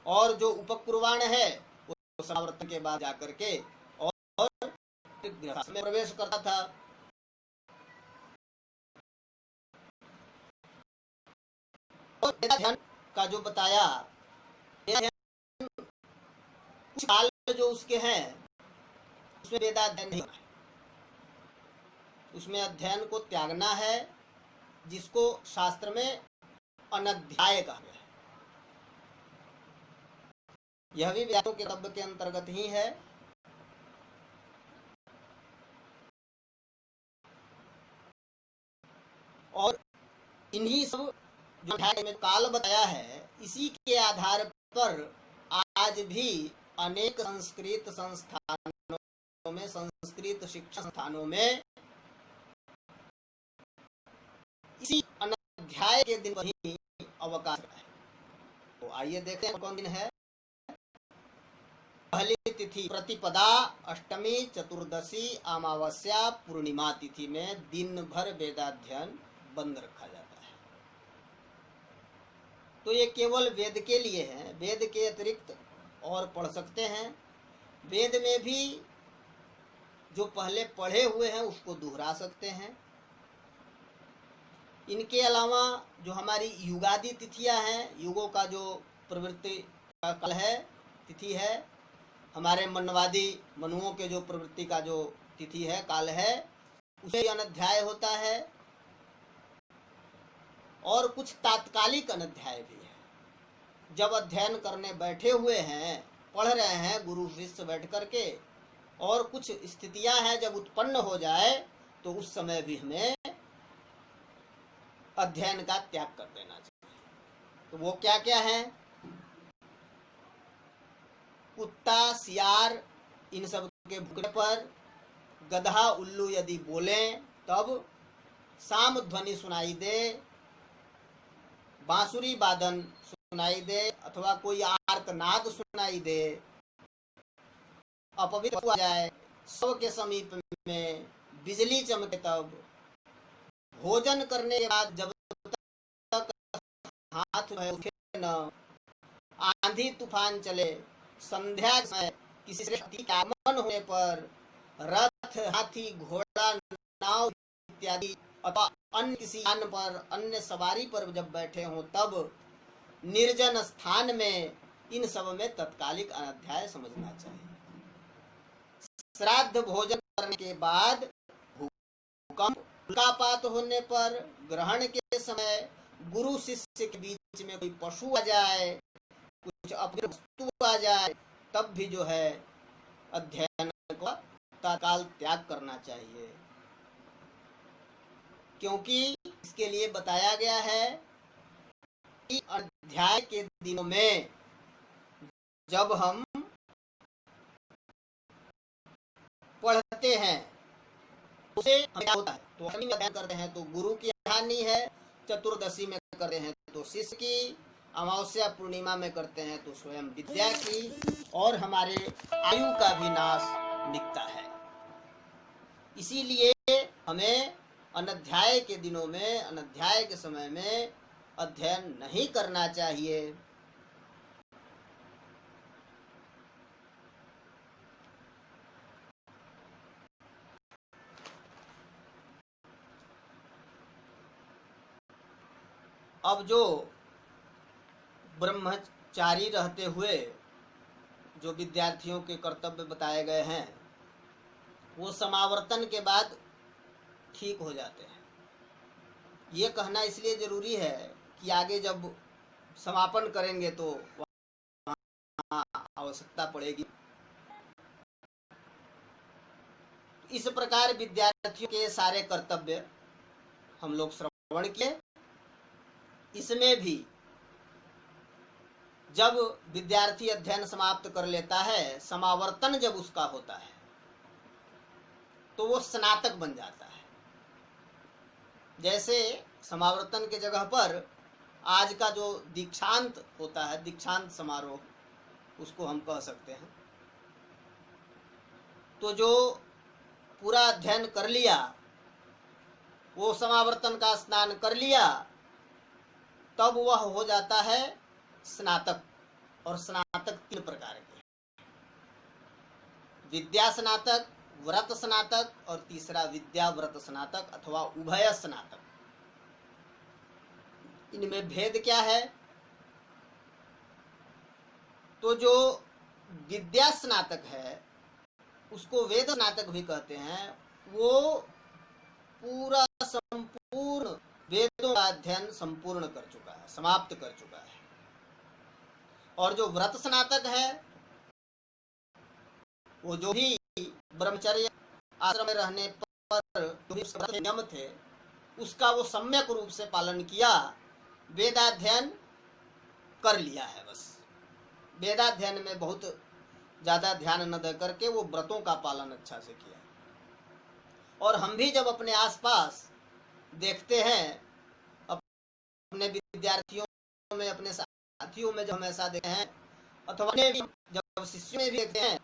और जो उपकुर्वाण है वो समावर्तन के बाद जाकर के और गृहस्थ में प्रवेश करता था। और ध्यान का जो बताया, कुछ काल जो उसके हैं उसमें वेदाध्ययन नहीं, उसमें अध्ययन को त्यागना है, जिसको शास्त्र में अनध्याय कहा गया है। यह भी वेदांतों के तत्व के अंतर्गत ही है। और इन्हीं सब जो अध्याय में काल बताया है, इसी के आधार पर आज भी अनेक संस्कृत संस्थानों में, संस्कृत शिक्षा संस्थानों में इसी अध्याय के दिन ही अवकाश है। तो आइए देखते हैं कौन दिन है। पहली तिथि प्रतिपदा, अष्टमी, चतुर्दशी, अमावस्या, पूर्णिमा तिथि में दिन भर वेदाध्ययन बंद रखा जाता है। तो ये केवल वेद के लिए है, वेद के अतिरिक्त और पढ़ सकते हैं। वेद में भी जो पहले पढ़े हुए हैं उसको दोहरा सकते हैं। इनके अलावा जो हमारी युगादि तिथियां हैं, युगों का जो प्रवृत्ति का काल है, तिथि है, हमारे मनवादी मनुओं के जो प्रवृत्ति का जो तिथि है, काल है, उसे अनध्याय होता है। और कुछ तात्कालिक अनध्याय भी है। जब अध्ययन करने बैठे हुए हैं, पढ़ रहे हैं गुरु शिष्य बैठ करके, और कुछ स्थितियां हैं जब उत्पन्न हो जाए तो उस समय भी हमें अध्ययन का त्याग कर देना चाहिए। तो वो क्या क्या है? कुत्ता, सियार, इन सब के भूखने पर, गधा, उल्लू यदि बोले तब, साम ध्वनि सुनाई दे, बांसुरी वादन सुनाई दे अथवा कोई आर्तनाद सुनाई दे, अपवित्र हो जाए, शव के समीप में बिजली चमके तब, भोजन करने के बाद जब तक हाथ उठे न, आंधी तूफान चले, संध्या समय किसी श्रेष्ठी के आगमन होने पर, रथ, हाथी, घोड़ा, नाव इत्यादि अथवा अन्य किसी यान पर, अन्य सवारी पर जब बैठे हों तब, निर्जन स्थान में, इन सब में तत्कालिक अनध्याय समझना चाहिए। श्राद्ध भोजन करने के बाद, भूकंप, उल्कापात होने पर, ग्रहण के समय, गुरु शिष्य के बीच में कोई पशु आ जाए, कुछ अपवित्र वस्तु आ जाए, तब भी जो है अध्ययन का तत्काल त्याग करना चाहिए। क्योंकि इसके लिए बताया गया है कि अध्याय के दिनों में जब हम पढ़ते हैं उसे क्या होता है, तो अष्टमी में अध्ययन करते हैं तो गुरु की हानि है, चतुर्दशी में करते हैं तो शिष्य की, अमावस्या पूर्णिमा में करते हैं तो स्वयं विद्या की, और हमारे आयु का भी नाश मिटता है। इसीलिए हमें अनध्याय के दिनों में, अनध्याय के समय में अध्ययन नहीं करना चाहिए। अब जो ब्रह्मचारी रहते हुए जो विद्यार्थियों के कर्तव्य बताए गए हैं वो समावर्तन के बाद ठीक हो जाते हैं। ये कहना इसलिए जरूरी है कि आगे जब समापन करेंगे तो वहाँ आवश्यकता पड़ेगी। इस प्रकार विद्यार्थियों के सारे कर्तव्य हम लोग श्रवण किए। इसमें भी जब विद्यार्थी अध्ययन समाप्त कर लेता है, समावर्तन जब उसका होता है तो वो स्नातक बन जाता है। जैसे समावर्तन के जगह पर आज का जो दीक्षांत होता है, दीक्षांत समारोह, उसको हम कह सकते हैं। तो जो पूरा अध्ययन कर लिया, वो समावर्तन का स्नान कर लिया, तब वह हो जाता है स्नातक। और स्नातक 3 प्रकार के, विद्या स्नातक, व्रत स्नातक और तीसरा विद्या व्रत स्नातक अथवा उभय स्नातक। इनमें भेद क्या है? तो जो विद्या स्नातक है उसको वेद स्नातक भी कहते हैं। वो पूरा संपूर्ण वेदों का अध्ययन संपूर्ण कर चुका है, समाप्त कर चुका है। और जो व्रत स्नातक है वो जो भी ब्रह्मचर्य आश्रम में रहने पर जो भी नियम थे उसका वो सम्यक रूप से पालन किया, वेदाध्ययन कर लिया है। बस वेदाध्ययन में बहुत ज्यादा ध्यान न दे करके वो व्रतों का पालन अच्छा से किया। और हम भी जब अपने आसपास देखते हैं, अपने विद्यार्थियों में, अपने साथियों में जब हम ऐसा देखते हैं, अथवा जब शिष्यों में भी देखते हैं,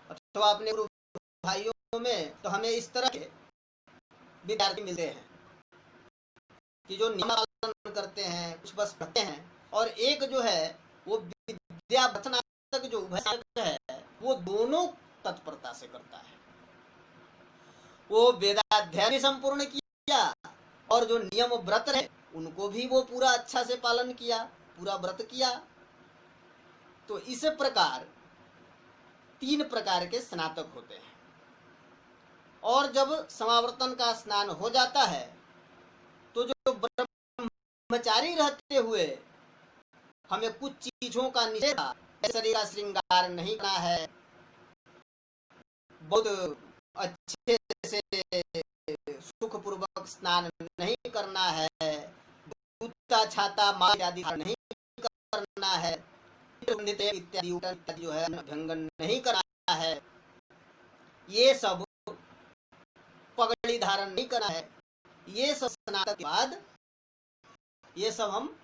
अथवा अपने गुरु भाइयों में, तो हमें इस तरह के विद्यार्थी मिलते हैं कि जो नियम पालन करते हैं, कुछ बस पढ़ते हैं। और एक जो है वो विद्या स्नातक जो है वो दोनों तत्परता से करता है। वो वेदाध्ययन भी संपूर्ण किया और जो नियम व्रत है उनको भी वो पूरा अच्छा से पालन किया, पूरा व्रत किया। तो इस प्रकार 3 प्रकार के स्नातक होते हैं। और जब समावर्तन का स्नान हो जाता है तो जो ब्रह्मचारी रहते हुए हमें कुछ चीजों का निषेध, शरीर का श्रृंगार नहीं करना है, बहुत अच्छे से सुखपूर्वक स्नान नहीं करना है, जूता छाता माल आदि नहीं करना है, इत्यादि जो है अभ्यंगन नहीं करना है, ये सब पगड़ी धारण नहीं करना है, ये सब स्नातक के बाद ये सब हम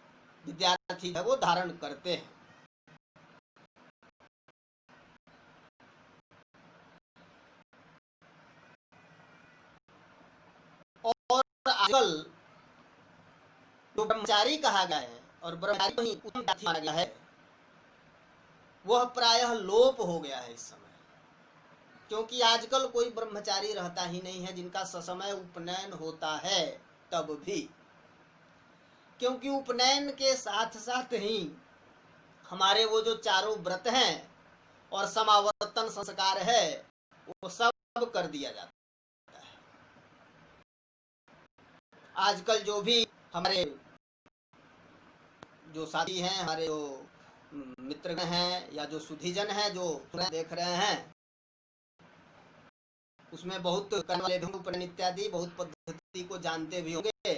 विद्यार्थी है वो धारण करते हैं। और आजकल जो ब्रह्मचारी कहा गया है और ब्रह्मचारी को ही उत्तम विद्यार्थी माना गया है, वह प्रायः लोप हो गया है इस समय। क्योंकि आजकल कोई ब्रह्मचारी रहता ही नहीं है जिनका ससमय उपनयन होता है तब भी। क्योंकि उपनयन के साथ साथ ही हमारे वो जो चारों व्रत हैं और समावर्तन संस्कार है वो सब कर दिया जाता है। आजकल जो भी हमारे जो साथी हैं, हमारे जो मित्र हैं या जो सुधीजन हैं जो देख रहे हैं, उसमें बहुत करने वाले उपनयन इत्यादि बहुत पद्धति को जानते भी होंगे।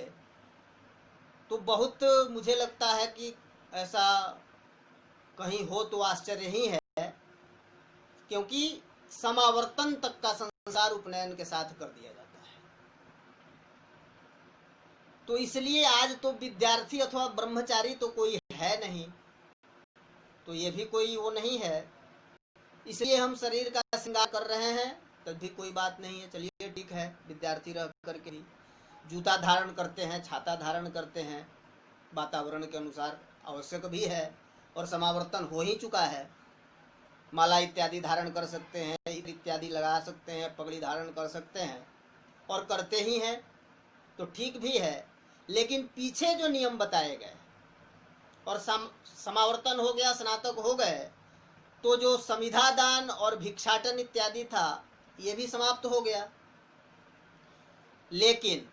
तो बहुत मुझे लगता है कि ऐसा कहीं हो तो आश्चर्य ही है, क्योंकि समावर्तन तक का संसार उपनयन के साथ कर दिया जाता है। तो इसलिए आज तो विद्यार्थी अथवा ब्रह्मचारी तो कोई है नहीं, तो ये भी कोई वो नहीं है। इसलिए हम शरीर का श्रृंगार कर रहे हैं तब भी कोई बात नहीं है, चलिए ठीक है, विद्यार्थी रह करके ही जूता धारण करते हैं, छाता धारण करते हैं, वातावरण के अनुसार आवश्यक भी है और समावर्तन हो ही चुका है। माला इत्यादि धारण कर सकते हैं, इत्यादि लगा सकते हैं, पगड़ी धारण कर सकते हैं और करते ही हैं, तो ठीक भी है। लेकिन पीछे जो नियम बताए गए और समावर्तन हो गया, स्नातक हो गए, तो जो समिधा दान और भिक्षाटन इत्यादि था ये भी समाप्त हो गया। लेकिन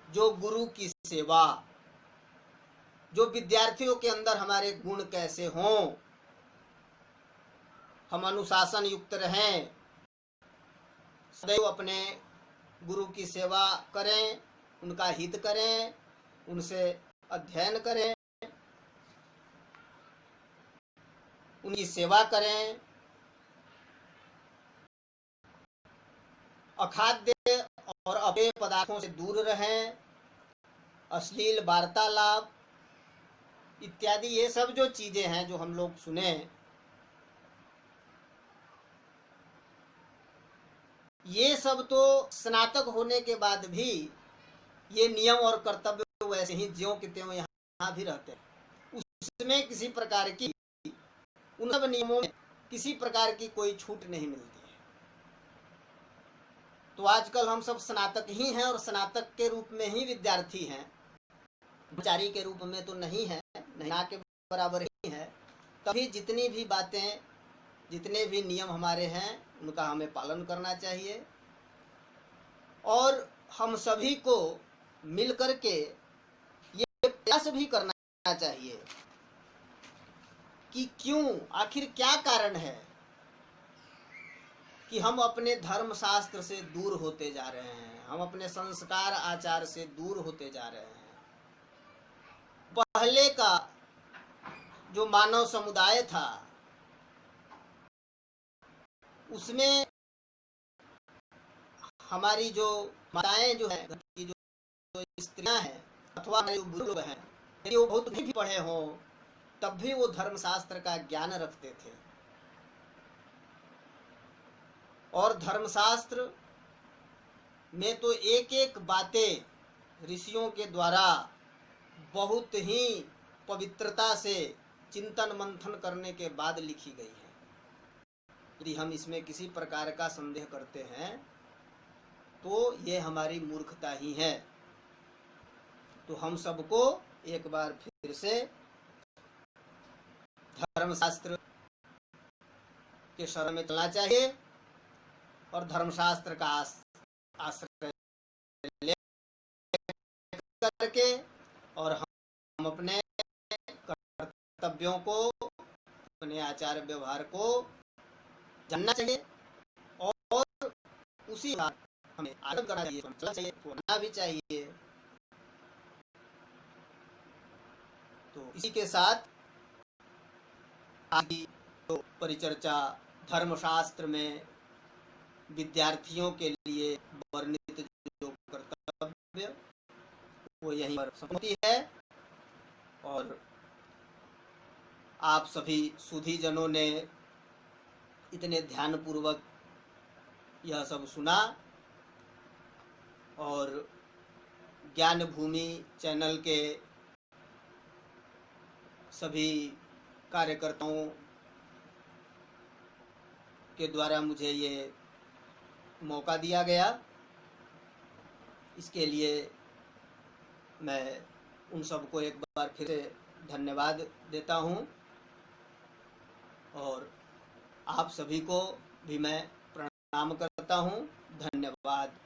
जो गुरु की सेवा, जो विद्यार्थियों के अंदर हमारे गुण कैसे हों, हम अनुशासन युक्त रहें, सदैव अपने गुरु की सेवा करें, उनका हित करें, उनसे अध्ययन करें, उनकी सेवा करें, अखाद्य और अपेय पदार्थों से दूर रहें, अश्लील वार्तालाप इत्यादि ये सब जो चीजें हैं जो हम लोग सुने, ये सब तो स्नातक होने के बाद भी ये नियम और कर्तव्य वैसे ही ज्यों के त्यों यहाँ भी रहते हैं। उसमें किसी प्रकार की, उन सब नियमों में किसी प्रकार की कोई छूट नहीं मिलती है। तो आजकल हम सब स्नातक ही हैं और स्नातक के रूप में ही विद्यार्थी हैं, ब्रह्मचारी के रूप में तो नहीं है, नहीं ना के बराबर ही है। तभी जितनी भी बातें, जितने भी नियम हमारे हैं उनका हमें पालन करना चाहिए और हम सभी को मिलकर के ये प्रयास भी करना चाहिए कि क्यों, आखिर क्या कारण है कि हम अपने धर्म शास्त्र से दूर होते जा रहे हैं, हम अपने संस्कार आचार से दूर होते जा रहे हैं। पहले का जो मानव समुदाय था उसमें हमारी जो माताएं जो है, जो स्त्रियां हैं अथवा जो बुजुर्ग हैं, यदि वो बहुत नहीं भी पढ़े हों तब भी वो धर्मशास्त्र का ज्ञान रखते थे और धर्मशास्त्र में तो एक एक बातें ऋषियों के द्वारा बहुत ही पवित्रता से चिंतन मंथन करने के बाद लिखी गई है। यदि हम इसमें किसी प्रकार का संदेह करते हैं तो ये हमारी मूर्खता ही है। तो हम सबको एक बार फिर से धर्मशास्त्र के शरण में चलना चाहिए और धर्मशास्त्र का आश्रय ले करके और हम अपने कर्तव्यों को, अपने आचार व्यवहार को जानना चाहिए और उसी बात हमें आदर करना चाहिए, समझना चाहिए, होना भी चाहिए। तो इसी के साथ आज की तो परिचर्चा धर्मशास्त्र में विद्यार्थियों के लिए वर्णित जो कर्तव्य वो यहीं पर समाप्ति है और आप सभी सुधी जनों ने इतने ध्यान पूर्वक यह सब सुना और ज्ञान भूमि चैनल के सभी कार्यकर्ताओं के द्वारा मुझे ये मौका दिया गया, इसके लिए मैं उन सबको एक बार फिर से धन्यवाद देता हूँ और आप सभी को भी मैं प्रणाम करता हूँ। धन्यवाद।